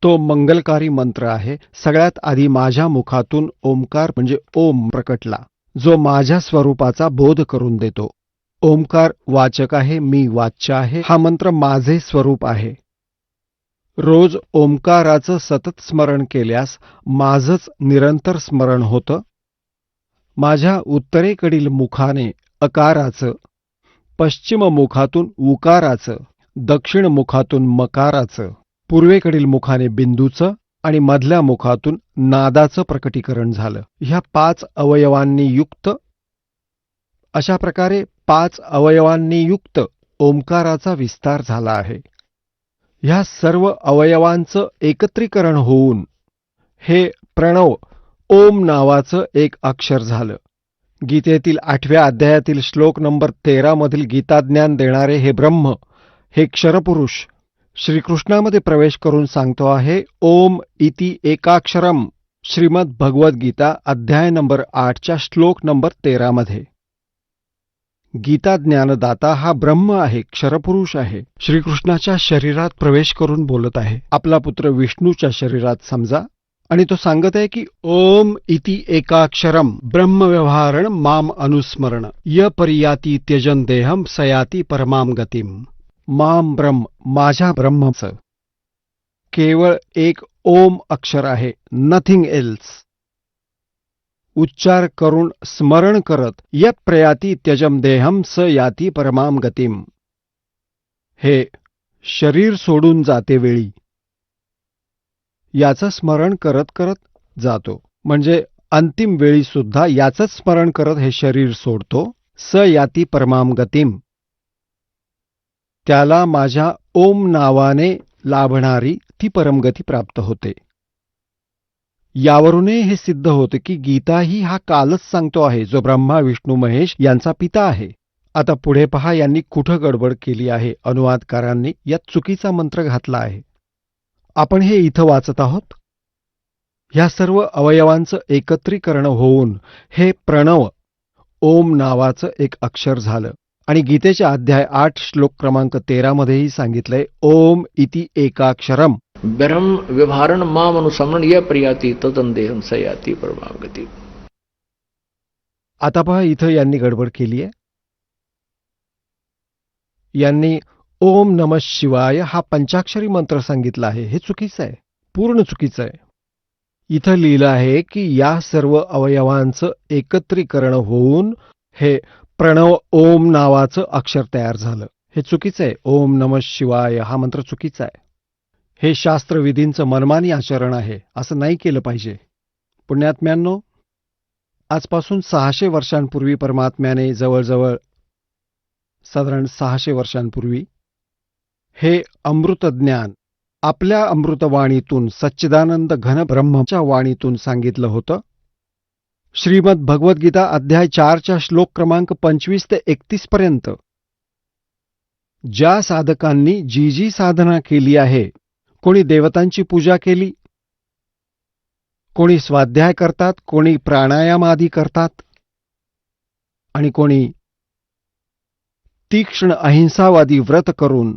तो मंगलकारी मंत्र आहे. सगळ्यात आधी माझ्या मुखातून ओंकार म्हणजे ओम प्रकटला, जो माझ्या स्वरूपाचा बोध करून देतो. ओंकार वाचक आहे, मी वाच्य आहे. हा मंत्र माझे स्वरूप आहे. रोज ओंकाराचं सतत स्मरण केल्यास माझंच निरंतर स्मरण होतं. माझ्या उत्तरेकडील मुखाने अकाराचं, पश्चिम मुखातून उकाराचं, दक्षिण मुखातून मकाराचं, पूर्वेकडील मुखाने बिंदूचं आणि मधल्या मुखातून नादाचं प्रकटीकरण झालं. ह्या 5 अवयवांनी युक्त, अशा प्रकारे 5 अवयवांनी युक्त ओंकाराचा विस्तार झाला आहे. ह्या सर्व अवयवांचं एकत्रीकरण होऊन हे प्रणव ओम नावाचं एक अक्षर झालं. गीतेतील 8व्या अध्यायातील श्लोक नंबर 13 मधील गीताज्ञान देणारे हे ब्रह्म, हे क्षरपुरुष श्रीकृष्णामध्ये प्रवेश करून सांगतो आहे, ओम इति एकाक्षरम. श्रीमद भगवद्गीता अध्याय नंबर 8च्या श्लोक नंबर 13 मध्ये. गीता ज्ञानदाता हा ब्रह्म आहे, क्षरपुरुष आहे. श्रीकृष्णाच्या शरीरात प्रवेश करून बोलत आहे. आपला पुत्र विष्णूच्या शरीरात समजा, आणि तो सांगत आहे की ओम इति एकाक्षरम ब्रह्मव्यवहारण माम अनुस्मरण य पर्याती त्यजन देहम सयाती परमाम गतिम. माम ब्रह्म, माझ्या ब्रह्मचं केवळ एक ओम अक्षर आहे, नथिंग एल्स. उच्चार करून स्मरण करत य प्रयाती त्यजम देहम स याती परमाम गतिम. हे शरीर सोडून जाते वेळी याचं स्मरण करत करत जातो, म्हणजे अंतिम वेळी सुद्धा याचंच स्मरण करत हे शरीर सोडतो. स याती परमाम गतिम, त्याला माझ्या ओम नावाने लाभणारी ती परमगती प्राप्त होते. यावरूनही हे सिद्ध होते की गीताही हा कालच सांगतो आहे, जो ब्रह्मा विष्णू महेश यांचा पिता आहे. आता पुढे पहा, यांनी कुठं गडबड केली आहे. अनुवादकारांनी यात चुकीचा मंत्र घातला आहे. आपण हे इथं वाचत आहोत. ह्या सर्व अवयवांचं एकत्रीकरण होऊन हे प्रणव ओम नावाचं एक अक्षर झालं. आणि गीतेच्या अध्याय 8 श्लोक क्रमांक 13 मध्येही सांगितलंय, ओम इति एकाक्षरम ब्रह्म व्यवहारण माम अनुसमरण य प्रियाती तदंदेहम सयाती परमाम गति. आता पहा, इथं यांनी गडबड केली आहे. यांनी ओम नमः शिवाय हा पंचाक्षरी मंत्र सांगितला आहे. हे चुकीचं आहे, पूर्ण चुकीचं आहे. इथं लिहिलं आहे की या सर्व अवयवांचं एकत्रीकरण होऊन हे प्रणव ओम नावाचं अक्षर तयार झालं. हे चुकीचं आहे. ओम नमः शिवाय हा मंत्र चुकीचा आहे. हे शास्त्रविधींचं मनमानी आचरण आहे. असं नाही केलं पाहिजे. पुण्यात्म्यांनो, आजपासून 600 वर्षांपूर्वी परमात्म्याने जवळजवळ साधारण 600 वर्षांपूर्वी हे अमृत ज्ञान आपल्या अमृतवाणीतून सच्चिदानंद घन ब्रह्मच्या वाणीतून सांगितलं होतं. श्रीमद भगवद्गीता अध्याय 4च्या श्लोक क्रमांक 25 ते 31 पर्यंत ज्या साधकांनी जी जी साधना केली आहे, कोणी देवतांची पूजा केली, कोणी स्वाध्याय करतात, कोणी प्राणायाम आदी करतात, आणि कोणी तीक्ष्ण अहिंसावादी व्रत करून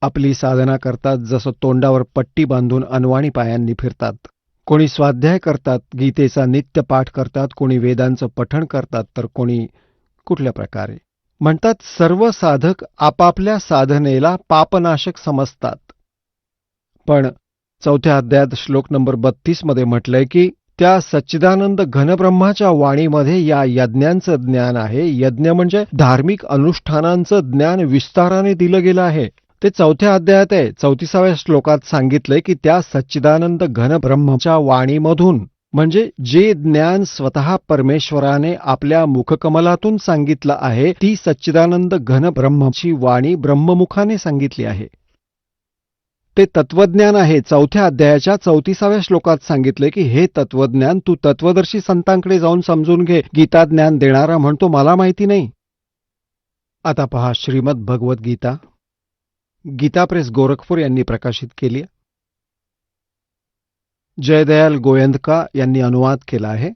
आपली साधना करतात, जसं तोंडावर पट्टी बांधून अनवाणी पायांनी फिरतात. कोणी स्वाध्याय करतात, गीतेचा नित्य पाठ करतात, कोणी वेदांचं पठण करतात, तर कोणी कुठल्या प्रकारे. म्हणतात सर्व साधक आपापल्या साधनेला पापनाशक समजतात. पण 4थ्या अध्यायात श्लोक नंबर 32 मध्ये म्हटलंय की त्या सच्चिदानंद घनब्रह्माच्या वाणीमध्ये या यज्ञांचं ज्ञान आहे. यज्ञ म्हणजे धार्मिक अनुष्ठानांचं ज्ञान विस्ताराने दिलं गेलं आहे. ते 4थ्या अध्यायात आहे. 34व्या श्लोकात सांगितलंय की त्या सच्चिदानंद घनब्रह्माच्या वाणीमधून, म्हणजे जे ज्ञान स्वतः परमेश्वराने आपल्या मुखकमलातून सांगितलं आहे, ती सच्चिदानंद घनब्रह्माची वाणी ब्रह्ममुखाने सांगितली आहे. ते तत्वज्ञान आहे. 4थ्या अध्यायाच्या 34व्या श्लोकात सांगितले की हे तत्वज्ञान तू तत्वदर्शी संतांकडे जाऊन समजून घे. गीता ज्ञान देणारा म्हणतो मला माहिती नाही. आता पहा, श्रीमद भगवद्गीता गीता प्रेस गोरखपूर यांनी प्रकाशित केली. जयदयाल गोयंदका यांनी अनुवाद केला आहे.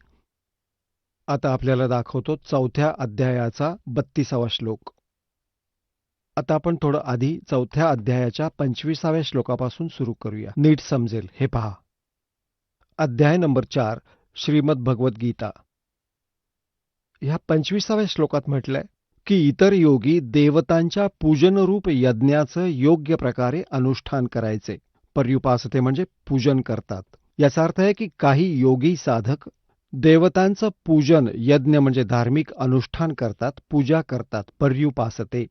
आता आपल्याला दाखवतो 4थ्या अध्यायाचा 32वा श्लोक. आता आपण थोडं आधी 4थ्या अध्यायाच्या 25व्या श्लोकापासून सुरू करूया. नीट समजेल हे पहा. अध्याय नंबर 4 श्रीमद भगवत गीता. ह्या 25व्या श्लोकात म्हटलंय की इतर योगी देवतांच्या पूजनरूप यज्ञाचं योग्य प्रकारे अनुष्ठान करायचे. पर्युपासते म्हणजे पूजन करतात. याचा अर्थ आहे की काही योगी साधक देवतांचं पूजन यज्ञ म्हणजे धार्मिक अनुष्ठान करतात, पूजा करतात, पर्युपासते.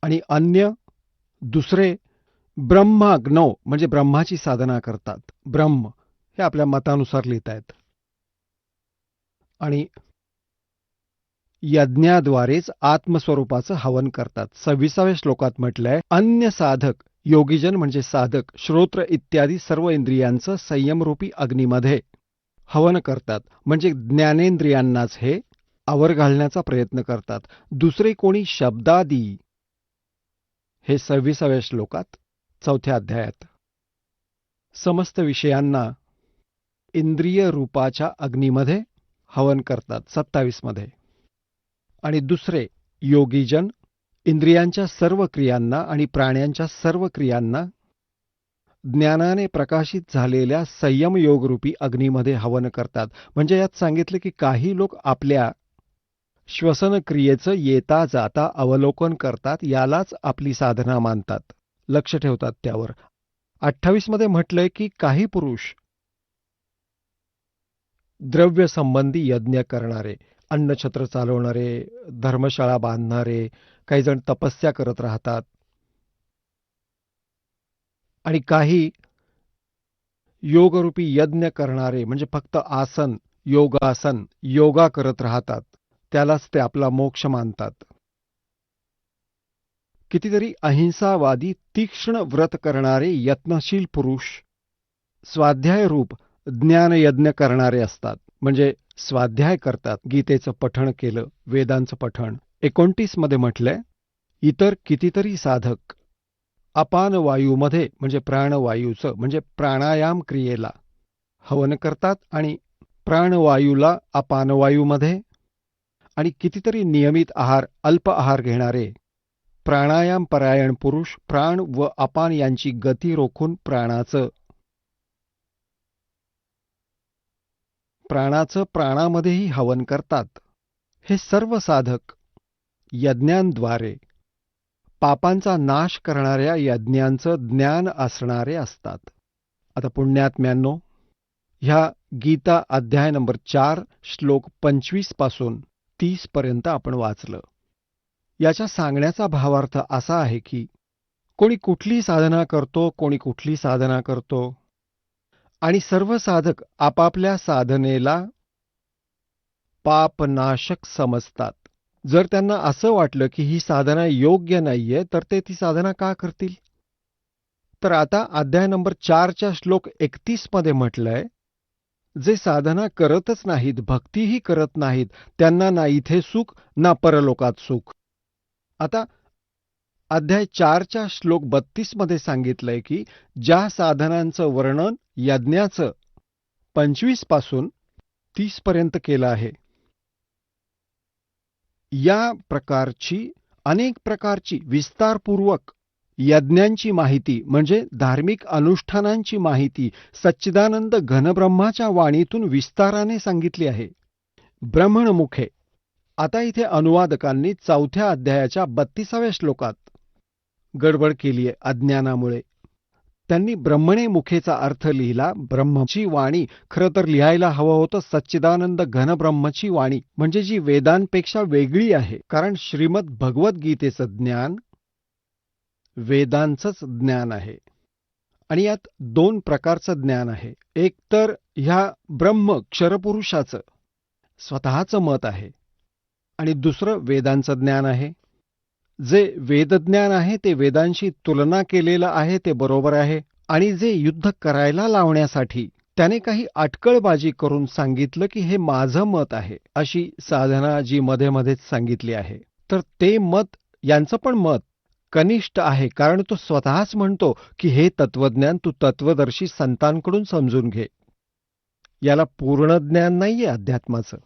आणि अन्य दुसरे ब्रह्माग्नौ म्हणजे ब्रह्माची साधना करतात. ब्रह्म हे आपल्या मतानुसार लिहित आहेत. आणि यज्ञाद्वारेच आत्मस्वरूपाचं हवन करतात. 26व्या श्लोकात म्हटलंय अन्य साधक योगीजन म्हणजे साधक श्रोत्र इत्यादी सर्व इंद्रियांचं संयमरूपी अग्नीमध्ये हवन करतात. म्हणजे ज्ञानेंद्रियांनाच हे आवर घालण्याचा प्रयत्न करतात. दुसरे कोणी शब्दादी हे 26व्या श्लोकात 4थ्या अध्यायात समस्त विषयांना इंद्रिय रूपाच्या अग्नीमध्ये हवन करतात. 27 मध्ये. आणि दुसरे योगीजन इंद्रियांच्या सर्व क्रियांना आणि प्राण्यांच्या सर्व क्रियांना ज्ञानाने प्रकाशित झालेल्या संयमयोगरूपी अग्नीमध्ये हवन करतात. म्हणजे यात सांगितले की काही लोक आपल्या श्वसनक्रियेचं येता जाता अवलोकन करतात, यालाच आपली साधना मानतात, लक्ष ठेवतात त्यावर. 28 मध्ये म्हटलंय की काही पुरुष द्रव्यसंबंधी यज्ञ करणारे, अन्नछत्र चालवणारे, धर्मशाळा बांधणारे, काही जण तपस्या करत राहतात. आणि काही योगरूपी यज्ञ करणारे म्हणजे फक्त आसन, योगासन, योगा करत राहतात, त्यालाच ते आपला मोक्ष मानतात. कितीतरी अहिंसावादी तीक्ष्ण व्रत करणारे यत्नशील पुरुष स्वाध्यायरूप ज्ञानयज्ञ करणारे असतात. म्हणजे स्वाध्याय करतात, गीतेचं पठण केलं, वेदांचं पठण. 29 मध्ये म्हटलंय इतर कितीतरी साधक अपान वायूमध्ये म्हणजे प्राणवायूचं म्हणजे प्राणायाम क्रियेला हवन करतात आणि प्राणवायूला अपानवायूमध्ये. आणि कितीतरी नियमित आहार, अल्प आहार घेणारे प्राणायाम परायण पुरुष प्राण व अपान यांची गती रोखून प्राणाचं प्राणामध्येही हवन करतात. हे सर्व साधक यज्ञांद्वारे पापांचा नाश करणाऱ्या यज्ञांचं ज्ञान असणारे असतात. आता पुण्यात्म्यांनो, ह्या गीता अध्याय नंबर 4 श्लोक 25 पासून 30 पर्यंत आपण वाचलं. याच्या सांगण्याचा भावार्थ असा आहे की कोणी कुठली साधना करतो, कोणी कुठली साधना करतो, आणि सर्व साधक आपापल्या साधनेला पापनाशक समजतात. जर त्यांना असं वाटलं की ही साधना योग्य नाहीये तर ते ती साधना का करतील? तर आता अध्याय नंबर 4च्या श्लोक 31 मध्ये म्हटलंय जे साधना करतच नाहीत, भक्तीही करत नाहीत, त्यांना ना इथे सुख ना परलोकात सुख. आता अध्याय 4च्या श्लोक 32 मध्ये सांगितलंय की ज्या साधनांचं वर्णन यज्ञाचं 25 पासून 30 पर्यंत केलं आहे, या प्रकारची अनेक प्रकारची विस्तारपूर्वक यज्ञांची माहिती म्हणजे धार्मिक अनुष्ठानांची माहिती सच्चिदानंद घनब्रह्माच्या वाणीतून विस्ताराने सांगितली आहे. ब्रह्मणमुखे. आता इथे अनुवादकांनी 4थ्या अध्यायाच्या 32व्या श्लोकात गडबड केली आहे अज्ञानामुळे. त्यांनी ब्रह्मणे मुखेचा अर्थ लिहिला ब्रह्मची वाणी. खरं तर लिहायला हवं होतं सच्चिदानंद घनब्रह्मची वाणी, म्हणजे जी वेदांपेक्षा वेगळी आहे. कारण श्रीमद भगवद्गीतेचं ज्ञान वेदांचंच ज्ञान आहे. आणि यात 2 प्रकारचं ज्ञान आहे. एक तर ह्या ब्रह्म क्षरपुरुषाचं स्वतःचं मत आहे, आणि दुसरं वेदांचं ज्ञान आहे. जे वेदज्ञान आहे ते वेदांशी तुलना केलेलं आहे, ते बरोबर आहे. आणि जे युद्ध करायला लावण्यासाठी त्याने काही अटकळबाजी करून सांगितलं की हे माझं मत आहे, अशी साधना जी मध्ये मध्येच सांगितली आहे, तर ते मत, यांचं पण मत कनिष्ठ आहे. कारण तो स्वतःच म्हणतो की हे तत्वज्ञान तू तत्वदर्शी संतांकडून समजून घे. याला पूर्ण ज्ञान नाहीये अध्यात्माचं.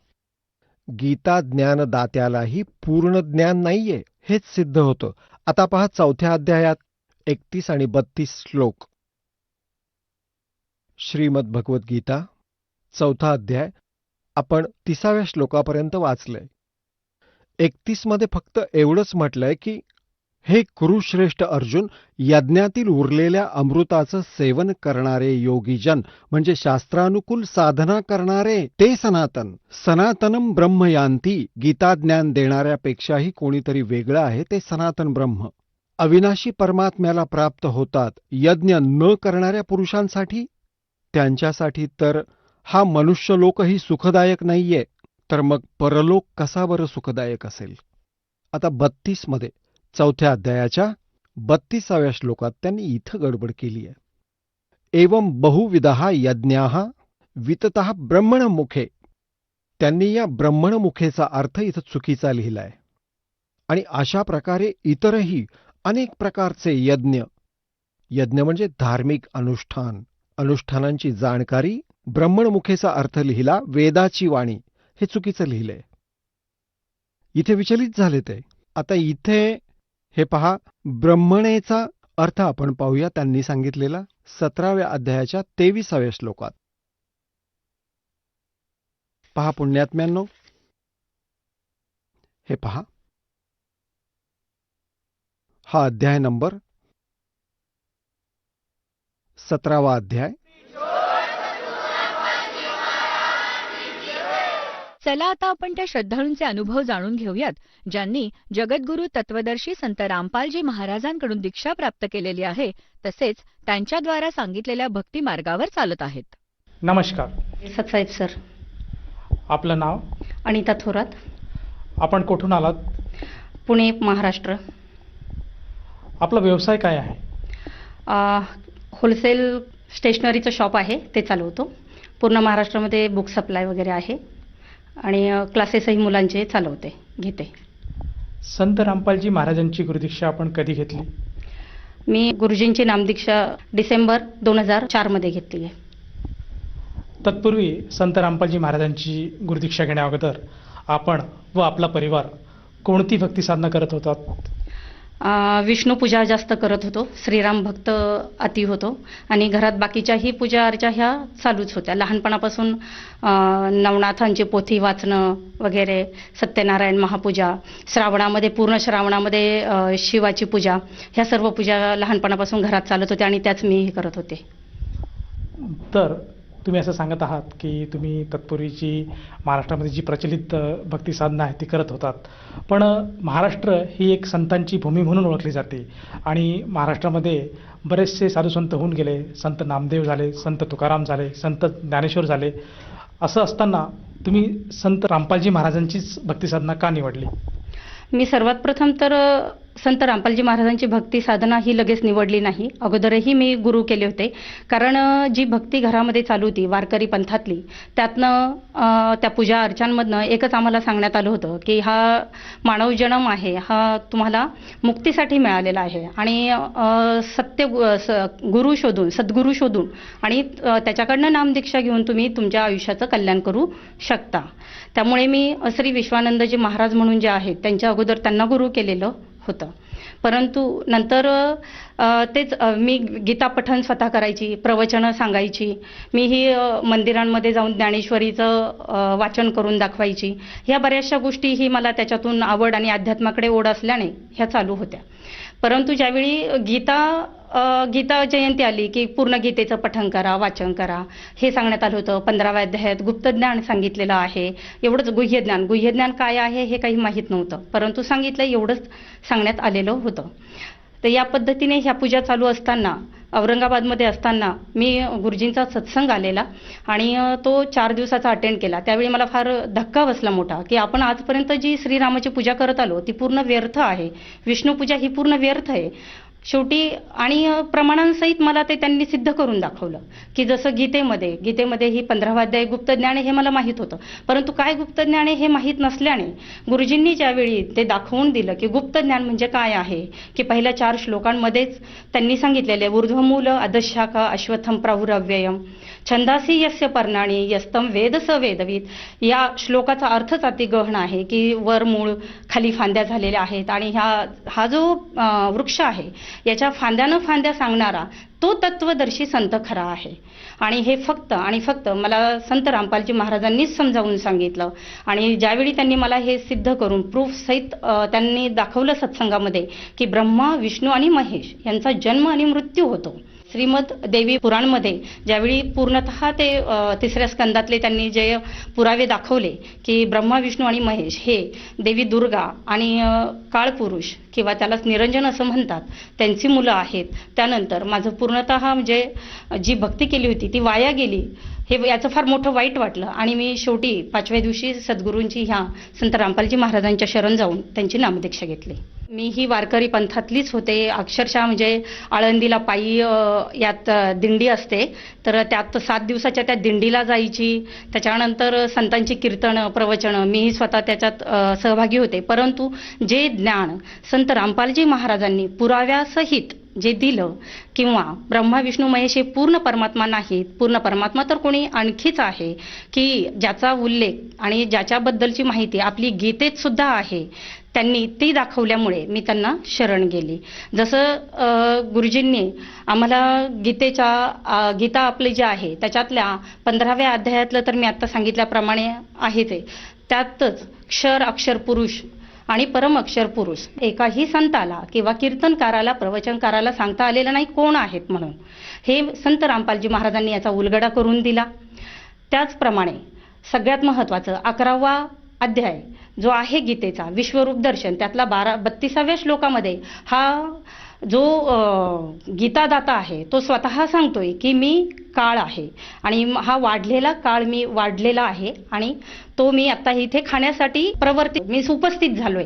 गीता ज्ञानदात्यालाही पूर्ण ज्ञान नाहीये हेच सिद्ध होतं. आता पहा 4थ्या अध्यायात 31 आणि 32 श्लोक. श्रीमद भगवद्गीता 4था अध्याय आपण 30व्या श्लोकापर्यंत वाचलंय. 31 मध्ये फक्त एवढंच म्हटलंय की हे कुरुश्रेष्ठ अर्जुन, यज्ञातील उरलेल्या अमृताचं सेवन करणारे योगीजन म्हणजे शास्त्रानुकूल साधना करणारे ते सनातन. सनातनम ब्रह्म यांती, गीता ज्ञान देणाऱ्यापेक्षाही कोणीतरी वेगळं आहे ते सनातन ब्रह्म. अविनाशी परमात्म्याला प्राप्त होतात. यज्ञ न करणाऱ्या पुरुषांसाठी, त्यांच्यासाठी तर हा मनुष्यलोकही सुखदायक नाहीये, तर मग परलोक कसा बरं सुखदायक असेल. आता 32 मध्ये 4थ्या अध्यायाच्या 32व्या श्लोकात त्यांनी इथं गडबड केली आहे. एवं बहुविधः यज्ञाः विततः ब्रह्मणमुखे. त्यांनी या ब्रह्मणमुखेचा अर्थ इथं चुकीचा लिहिलाय. आणि अशा प्रकारे इतरही अनेक प्रकारचे यज्ञ, यज्ञ म्हणजे धार्मिक अनुष्ठान, अनुष्ठानांची जाणकारी, ब्रह्मणमुखेचा अर्थ लिहिला वेदाची वाणी, हे चुकीचं लिहिलंय. इथे विचलित झाले ते. आता इथे हे पहा, ब्रह्मणेचा अर्थ आपण पाहूया त्यांनी सांगितलेला 17व्या अध्यायाच्या 23व्या श्लोकात. पहा पुण्यात्म्यांनो, हे पहा, हा अध्याय नंबर 17वा अध्याय. चला आता आपण त्या श्रद्धाळूंचे अनुभव जाणून घेऊयात ज्यांनी जगद्गुरू तत्वदर्शी संत रामपालजी महाराजांकडून दीक्षा प्राप्त केलेली आहे, तसेच त्यांच्याद्वारा सांगितलेल्या भक्ती मार्गावर चालत आहेत. नमस्कार. सतसाहेब सर. आपलं नाव? अनिता थोरात, आपण कुठून आलात? पुणे, महाराष्ट्र. आपला व्यवसाय काय आहे? होलसेल स्टेशनरीचं शॉप आहे, ते चालवतो. पूर्ण महाराष्ट्रामध्ये बुक सप्लाय वगैरे आहे आणि क्लासेसही मुलांचे चालवते, घेते. संत रामपालजी महाराजांची गुरुदीक्षा आपण कधी घेतली? मी गुरुजींची नामदीक्षा डिसेंबर 2004 मध्ये घेतली आहे. तत्पूर्वी संत रामपालजी महाराजांची गुरुदीक्षा घेण्या अगोदर आपण व आपला परिवार कोणती भक्ती साधना करत होतात? विष्णू पूजा जास्त करत होतो, श्रीराम भक्त अति होतो आणि घरात बाकीच्याही पूजा अर्चा ह्या चालूच होत्या. लहानपणापासून नवनाथांची पोथी वाचणं वगैरे, सत्यनारायण महापूजा, श्रावणामध्ये पूर्ण श्रावणामध्ये शिवाची पूजा, ह्या सर्व पूजा लहानपणापासून घरात चालत होत्या आणि त्याच मी करत होते. तर तुम्ही असं सांगत आहात की तुम्ही तत्पूर्वीची महाराष्ट्रामध्ये जी प्रचलित भक्ती साधना आहे ती करत होतात, पण महाराष्ट्र ही एक संतांची भूमी म्हणून ओळखली जाते आणि महाराष्ट्रामध्ये बरेचसे साधू संत होऊन गेले. संत नामदेव झाले, संत तुकाराम झाले, संत ज्ञानेश्वर झाले. असं असताना तुम्ही संत रामपालजी महाराजांचीच भक्ती साधना का निवडली? मी सर्वात प्रथम तर संत रामपालजी महाराजांची भक्ती साधना ही लगेच निवडली नाही. अगोदरही मी गुरु केले होते, कारण जी भक्ती घरामध्ये चालू होती वारकरी पंथातली, त्यातनं त्या पूजा अर्चांमधनं एकच आम्हाला सांगण्यात आलं होतं की हा मानव जन्म आहे, हा तुम्हाला मुक्तीसाठी मिळालेला आहे आणि गुरु शोधून, सद्गुरू शोधून आणि त्याच्याकडनं नामदीक्षा घेऊन तुम्ही तुमच्या आयुष्याचं कल्याण करू शकता. त्यामुळे मी श्री विश्वानंदजी महाराज म्हणून जे आहेत त्यांच्या अगोदर त्यांना गुरु केलेलं होतं. परंतु नंतर तेच मी गीता पठण स्वतः करायची, प्रवचनं सांगायची, मीही मंदिरांमध्ये जाऊन ज्ञानेश्वरीचं वाचन करून दाखवायची. ह्या बऱ्याचशा गोष्टीही मला त्याच्यातून आवड आणि अध्यात्माकडे ओढ असल्याने ह्या चालू होत्या. परंतु ज्यावेळी गीता जयंती आली की पूर्ण गीतेचं पठण करा, वाचन करा हे सांगण्यात आलं होतं. 15व्या अध्यायात गुप्तज्ञान सांगितलेलं आहे. एवढंच गुह्यज्ञान काय आहे हे काही माहीत नव्हतं, परंतु सांगितलं एवढंच सांगण्यात आलेलं होतं. तर या पद्धतीने ह्या पूजा चालू असताना, औरंगाबादमध्ये असताना मी गुरुजींचा सत्संग आलेला आणि तो 4 दिवसाचा अटेंड केला. त्यावेळी मला फार धक्का बसला मोठा की आपण आजपर्यंत जी श्रीरामाची पूजा करत आलो ती पूर्ण व्यर्थ आहे, विष्णू पूजा ही पूर्ण व्यर्थ आहे. शेवटी आणि प्रमाणांसहित मला ते त्यांनी सिद्ध करून दाखवलं की जसं गीतेमध्ये ही 15वा अध्याय गुप्तज्ञान हे मला माहीत होतं, परंतु काय गुप्तज्ञान हे माहीत नसल्याने गुरुजींनी ज्यावेळी ते दाखवून दिलं की गुप्तज्ञान म्हणजे काय आहे, की पहिल्या 4 श्लोकांमध्येच त्यांनी सांगितलेले ऊर्ध्वमूल अधशाखा अश्वत्थम प्राहुरव्ययम, छंदासी यस्य पर्णानी यस्तम वेद स वेदवीत या श्लोकाचा अर्थच अति गहन आहे की वर मूळ खाली फांद्या झालेल्या आहेत आणि हा जो वृक्ष आहे याच्या फांद्यानं फांद्या सांगणारा तो तत्वदर्शी संत खरा आहे. आणि हे फक्त आणि फक्त मला संत रामपालजी महाराजांनीच समजावून सांगितलं. आणि ज्यावेळी त्यांनी मला हे सिद्ध करून प्रूफ सहित त्यांनी दाखवलं सत्संगामध्ये की ब्रह्मा विष्णू आणि महेश यांचा जन्म आणि मृत्यू होतो. श्रीमद देवी पुराणमध्ये ज्यावेळी पूर्णतः ते तिसऱ्या स्कंदातले त्यांनी जे पुरावे दाखवले की ब्रह्मा विष्णू आणि महेश हे देवी दुर्गा आणि काळपुरुष किंवा त्यालाच निरंजन असं म्हणतात त्यांची मुलं आहेत. त्यानंतर माझं पूर्णतः म्हणजे जी भक्ती केली होती ती वाया गेली हे याचं फार मोठं वाईट वाटलं. आणि मी शेवटी 5व्या दिवशी सद्गुरूंची ह्या संत रामपालजी महाराजांच्या शरण जाऊन त्यांची नामदीक्षा घेतली. मी ही वारकरी पंथातलीच होते. अक्षरशः म्हणजे आळंदीला पायी यात दिंडी असते तर त्यात 7 दिवसाच्या त्या दिंडीला जायची. त्याच्यानंतर संतांची कीर्तनं प्रवचनं मीही स्वतः त्याच्यात सहभागी होते. परंतु जे ज्ञान संत रामपालजी महाराजांनी पुराव्यासहित जे दिलं किंवा ब्रह्मा विष्णू महेश हे पूर्ण परमात्मा नाहीत, पूर्ण परमात्मा तर कोणी आणखीच आहे की ज्याचा उल्लेख आणि ज्याच्याबद्दलची माहिती आपली गीतेत सुद्धा आहे, त्यांनी ती दाखवल्यामुळे मी त्यांना शरण गेली. जसं गुरुजींनी आम्हाला गीता आपली जी आहे त्याच्यातल्या 15व्या अध्यायातलं तर मी आत्ता सांगितल्याप्रमाणे आहेच आहे. त्यातच क्षर अक्षर पुरुष आणि परम अक्षर पुरुष एकाही संताला किंवा कीर्तनकाराला प्रवचनकाराला सांगता आलेलं नाही कोण आहेत म्हणून. हे संत रामपालजी महाराजांनी याचा उलगडा करून दिला. त्याचप्रमाणे सगळ्यात महत्त्वाचं 11वा अध्याय जो आहे गीतेचा विश्वरूप दर्शन त्यातला 32व्या श्लोकामध्ये हा जो गीतादाता आहे तो स्वतः सांगतोय की मी काळ आहे आणि हा वाढलेला काळ मी वाढलेला आहे आणि तो मी आता इथे खाण्यासाठी मी उपस्थित झालोय.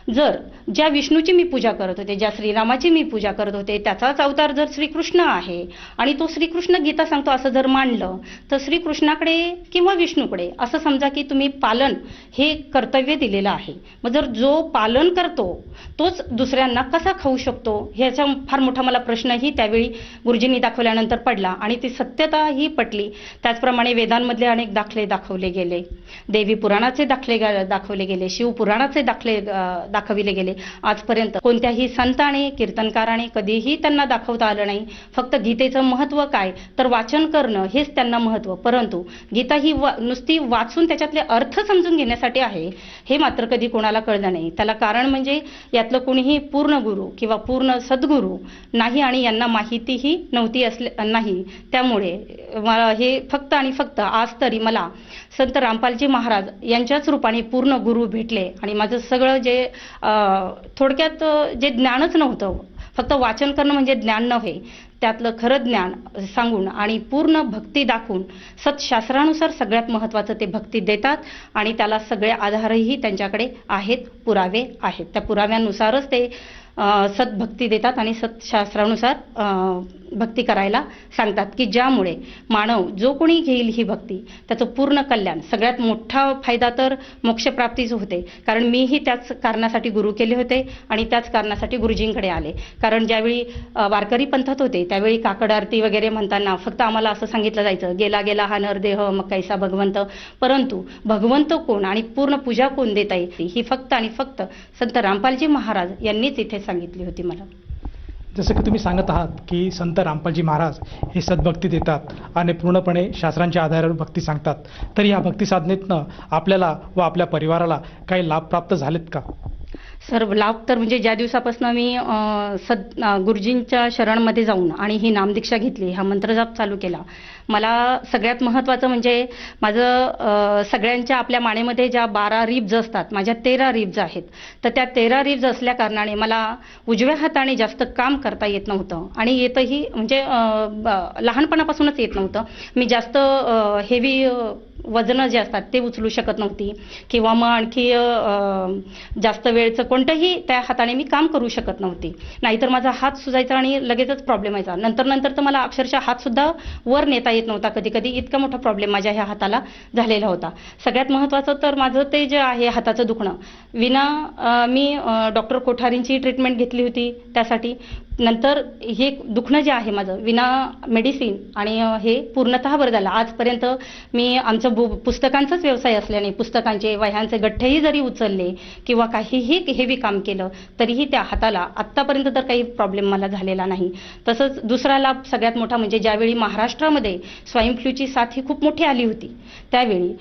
जर ज्या विष्णूची मी पूजा करत होते, ज्या श्रीरामाची मी पूजा करत होते त्याचाच अवतार जर श्रीकृष्ण आहे आणि तो श्रीकृष्ण गीता सांगतो असं जर मानलं तर श्रीकृष्णाकडे किंवा विष्णूकडे असं समजा की तुम्ही पालन हे कर्तव्य दिलेलं आहे. मग जर जो पालन करतो तोच दुसऱ्यांना कसा खाऊ शकतो ह्याचा फार मोठा मला प्रश्नही त्यावेळी गुरुजींनी दाखवल्यानंतर पडला आणि ती सत्यता ही पटली. त्याचप्रमाणे वेदांमधले अनेक दाखले दाखवले गेले, देवी पुराणाचे दाखले दाखवले गेले, शिवपुराणाचे दाखले दाखविले गेले. आजपर्यंत कोणत्याही संताने कीर्तनकाराने कधीही त्यांना दाखवता आलं नाही. फक्त गीतेचं महत्त्व काय तर वाचन करणं हेच त्यांना महत्त्व. परंतु गीता ही नुसती वाचून त्याच्यातले अर्थ समजून घेण्यासाठी आहे हे मात्र कधी कोणाला कळलं नाही. त्याला कारण म्हणजे यातलं कोणीही पूर्ण गुरु किंवा पूर्ण सद्गुरू नाही आणि यांना माहितीही नव्हती नाही. त्यामुळे मला हे फक्त आणि फक्त आज तरी मला संत रामपालजी महाराज यांच्याच रूपाने पूर्ण गुरु भेटले आणि माझं सगळं जे थोडक्यात जे ज्ञानच नव्हतं फक्त वाचन करणं म्हणजे ज्ञान नव्हे त्यातलं खरं ज्ञान सांगून आणि पूर्ण भक्ती दाखवून सत्शास्त्रानुसार सगळ्यात महत्त्वाचं ते भक्ती देतात आणि त्याला सगळे आधारही त्यांच्याकडे आहेत, पुरावे आहेत. त्या पुराव्यानुसारच ते सद्भक्ती देतात आणि सत्शास्त्रानुसार भक्ती करायला सांगतात की ज्यामुळे मानव जो कोणी घेईल ही भक्ती त्याचं पूर्ण कल्याण. सगळ्यात मोठा फायदा तर मोक्षप्राप्तीच होते. कारण मीही त्याच कारणासाठी गुरु केले होते आणि त्याच कारणासाठी गुरुजींकडे आले. कारण ज्यावेळी वारकरी पंथात होते त्यावेळी काकड आरती वगैरे म्हणताना फक्त आम्हाला असं सांगितलं जायचं गेला गेला हा नरदेह मग कैसा भगवंत. परंतु भगवंत कोण आणि पूर्ण पूजा कोण देता येते ही फक्त आणि फक्त संत रामपालजी महाराज यांनीच इथे सांगितली होती मला. जसं की तुम्ही सांगत आहात की संत रामपालजी महाराज हे सद्भक्ती देतात आणि पूर्णपणे शास्त्रांच्या आधारावर भक्ती सांगतात, तर या भक्ती साधनेतनं आपल्याला व आपल्या परिवाराला काही लाभ प्राप्त झालेत का? सर्व लाभ तर म्हणजे ज्या दिवसापासून मी गुरुजींच्या शरणमध्ये जाऊन आणि ही नामदीक्षा घेतली, हा मंत्रजाप चालू केला, मला सगळ्यात महत्त्वाचं म्हणजे माझं सगळ्यांच्या आपल्या मानेमध्ये ज्या 12 रिब्ज असतात माझ्या 13 रिब्ज आहेत. तर त्या 13 रिब्ज असल्या कारणाने मला उजव्या हाताने जास्त काम करता येत नव्हतं आणि येतही म्हणजे लहानपणापासूनच येत नव्हतं. मी जास्त हेवी वजनं जे असतात ते उचलू शकत नव्हती किंवा मग आणखी जास्त वेळचं कोणतंही त्या हाताने मी काम करू शकत नव्हती. नाहीतर माझा हात सुजायचा आणि लगेचच प्रॉब्लेम व्हायचा. नंतर तर मला अक्षरशः हातसुद्धा वर नेता येत नव्हता कधी कधी. इतका मोठा प्रॉब्लेम माझ्या ह्या हाताला झालेला होता. सगळ्यात महत्त्वाचं तर माझं ते जे आहे हाताचं दुखणं मी डॉक्टर कोठारींची ट्रीटमेंट घेतली होती त्यासाठी. नंतर हे दुखणं जे आहे माझं विना मेडिसिन आणि हे पूर्णतः बरं झालं. आजपर्यंत मी आमचं पुस्तकांचाच व्यवसाय असल्याने पुस्तकांचे वह्यांचे गठ्ठेही जरी उचलले किंवा काहीही हेवी काम केलं तरीही त्या हाताला आत्तापर्यंत तर काही प्रॉब्लेम मला झालेला नाही. तसंच दुसरा लाभ सगळ्यात मोठा म्हणजे ज्यावेळी महाराष्ट्रामध्ये स्वाईन फ्लूची साथ ही खूप मोठी आली होती त्यावेळी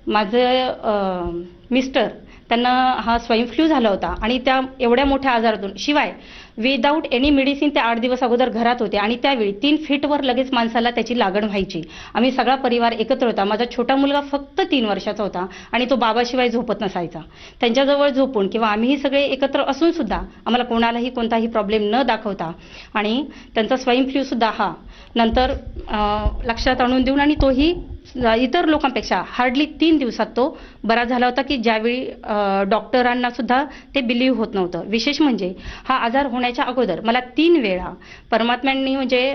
माझं मिस्टर त्यांना हा स्वाईन फ्लू झाला होता आणि त्या एवढ्या मोठ्या आजारातून शिवाय विदाऊट एनी मेडिसिन ते 8 दिवस अगोदर घरात होते आणि त्यावेळी 3 फीटवर लगेच माणसाला त्याची लागण व्हायची. आम्ही सगळा परिवार एकत्र होता. माझा छोटा मुलगा फक्त 3 वर्षाचा होता आणि तो बाबाशिवाय झोपत नसायचा. त्यांच्याजवळ झोपून किंवा आम्हीही सगळे एकत्र असून सुद्धा आम्हाला कोणालाही कोणताही प्रॉब्लेम न दाखवता आणि त्यांचा स्वाईन फ्लू सुद्धा हा नंतर लक्षात आणून देऊन आणि तोही इतर लोकांपेक्षा हार्डली 3 दिवसात तो बरा झाला होता की ज्यावेळी डॉक्टरांना सुद्धा ते बिलीव्ह होत नव्हतं. विशेष म्हणजे हा आजार होण्याच्या अगोदर मला 3 वेळा परमात्म्यांनी म्हणजे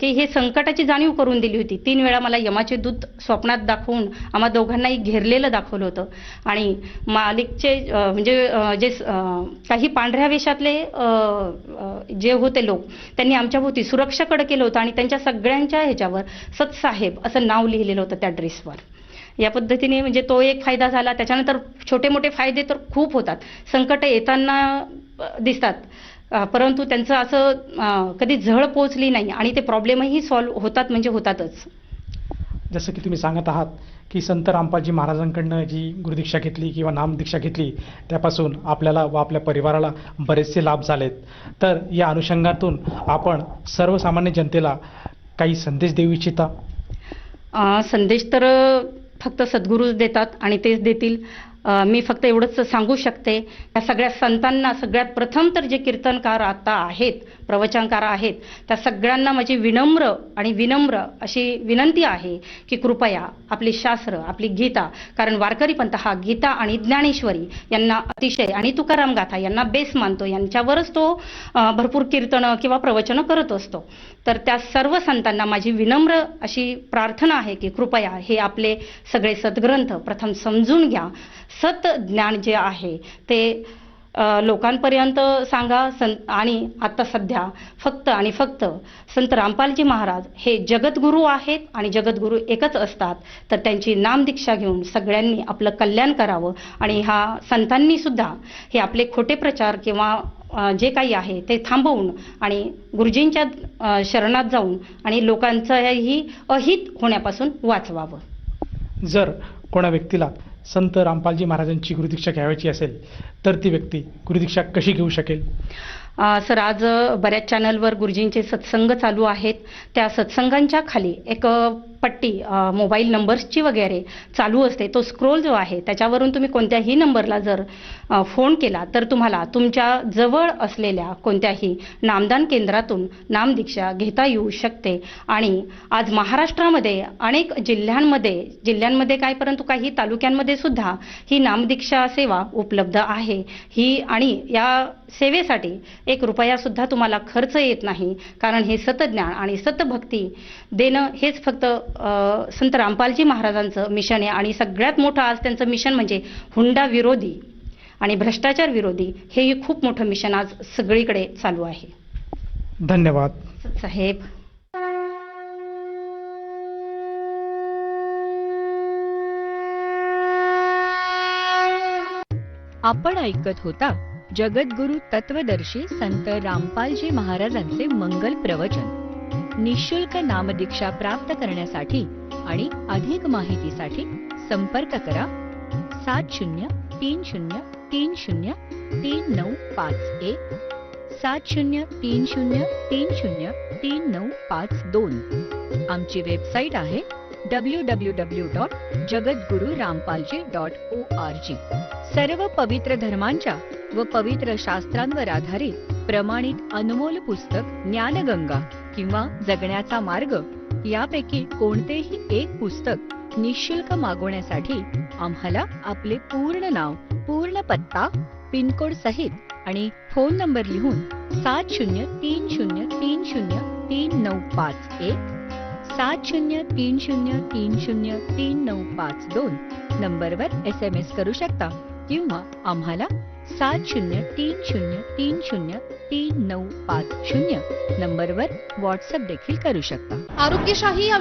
की हे संकटाची जाणीव करून दिली होती. 3 वेळा मला यमाचे दूत स्वप्नात दाखवून आम्हा दोघांनाही घेरलेलं दाखवलं होतं आणि मालिकचे म्हणजे जे काही पांढऱ्या वेशातले जे होते लोक त्यांनी आमच्याभोवती सुरक्षाकडे केलं होतं आणि त्यांच्या सगळ्यांच्या ह्याच्यावर सतसाहेब असं नाव लिहिलेलं होतं त्या ड्रेसवर. या पद्धतीने म्हणजे तो एक फायदा झाला. त्याच्यानंतर छोटे मोठे फायदे तर खूप होतात. संकट येताना दिसतात परंतु त्यांचं असं कधी झळ पोचली नाही आणि ते प्रॉब्लेमही सॉल्व्ह होतात म्हणजे होतातच. जसं की तुम्ही सांगत आहात की संत रामपालजी महाराजांकडनं जी गुरुदीक्षा घेतली किंवा नामदीक्षा घेतली त्यापासून आपल्याला व आपल्या परिवाराला बरेचसे लाभ झालेत. तर या अनुषंगातून आपण सर्वसामान्य जनतेला काही संदेश देऊ इच्छिता? संदेश तर फक्त सद्गुरूच देतात आणि तेच देतील. मी फक्त एवढंच सांगू शकते या सगळ्या संतांना सगळ्यात प्रथम तर जे कीर्तनकार आता आहेत प्रवचनकार आहेत त्या सगळ्यांना माझी विनम्र अशी विनंती आहे की कृपया आपली शास्त्र आपली गीता कारण वारकरी पंथ हा गीता आणि ज्ञानेश्वरी यांना अतिशय आणि तुकाराम गाथा यांना बेस मानतो. यांच्यावरच तो भरपूर कीर्तनं किंवा प्रवचनं करत असतो. तर त्या सर्व संतांना माझी विनम्र अशी प्रार्थना आहे की कृपया हे आपले सगळे सद्ग्रंथ प्रथम समजून घ्या. सत ज्ञान जे आहे ते लोकांपर्यंत सांगा. आणि आता सध्या फक्त आणि फक्त संत रामपालजी महाराज हे जगद्गुरू आहेत आणि जगद्गुरू एकच असतात. तर त्यांची नामदीक्षा घेऊन सगळ्यांनी आपलं कल्याण करावं आणि ह्या संतांनी सुद्धा हे आपले खोटे प्रचार किंवा जे काही आहे ते थांबवून आणि गुरुजींच्या शरणात जाऊन आणि लोकांचंही अहित होण्यापासून वाचवावं. जर कोणा व्यक्तीला संत रामपालजी महाराजांची गुरुदीक्षा घ्यायची असेल तर ती व्यक्ती गुरुदीक्षा कशी घेऊ शकेल? सर आज बऱ्याच चॅनलवर गुरुजींचे सत्संग चालू आहेत. त्या सत्संगांच्या खाली एक पट्टी मोबाईल नंबर्सची वगैरे चालू असते. तो स्क्रोल जो आहे त्याच्यावरून तुम्ही कोणत्याही नंबरला जर फोन केला तर तुम्हाला तुमच्या जवळ असलेल्या कोणत्याही नामदान केंद्रातून नामदीक्षा घेता येऊ शकते. आणि आज महाराष्ट्रामध्ये अनेक जिल्ह्यांमध्ये काय परंतु काही तालुक्यांमध्ये सुद्धा ही नामदीक्षा सेवा उपलब्ध आहे. ही आणि या सेवेसाठी 1 रुपया सुद्धा तुम्हाला खर्च येत नाही कारण हे सतज्ञान आणि सतभक्ती देणं हेच फक्त संत रामपालजी महाराजांचं मिशन आहे. आणि सगळ्यात मोठं आज त्यांचं मिशन म्हणजे हुंडा विरोधी आणि भ्रष्टाचार विरोधी हेही खूप मोठं मिशन आज सगळीकडे चालू आहे. धन्यवाद साहेब. आपण ऐकत होता जगद्गुरु तत्वदर्शी संत रामपालजी महाराजांचे मंगल प्रवचन. निःशुल्क नामदीक्षा प्राप्त करण्यासाठी आणि अधिक माहितीसाठी संपर्क करा 7030303951 7030303952. आमची वेबसाईट आहे www.jagadgururampalji.org. सर्व पवित्र धर्मांच्या व पवित्र शास्त्रांवर आधारित प्रमाणित अनमोल पुस्तक ज्ञानगंगा किंवा जगण्याचा मार्ग यापैकी कोणतेही एक पुस्तक निःशुल्क मागवण्यासाठी आम्हाला आपले पूर्ण नाव, पूर्ण पत्ता, पिनकोड सहित आणि फोन नंबर लिहून 7030303951 7030303952 नंबरवर SMS करू शकता किंवा आम्हाला 7030303950 नंबरवर व्हॉट्सअप देखील करू शकता. आरोग्यशाही या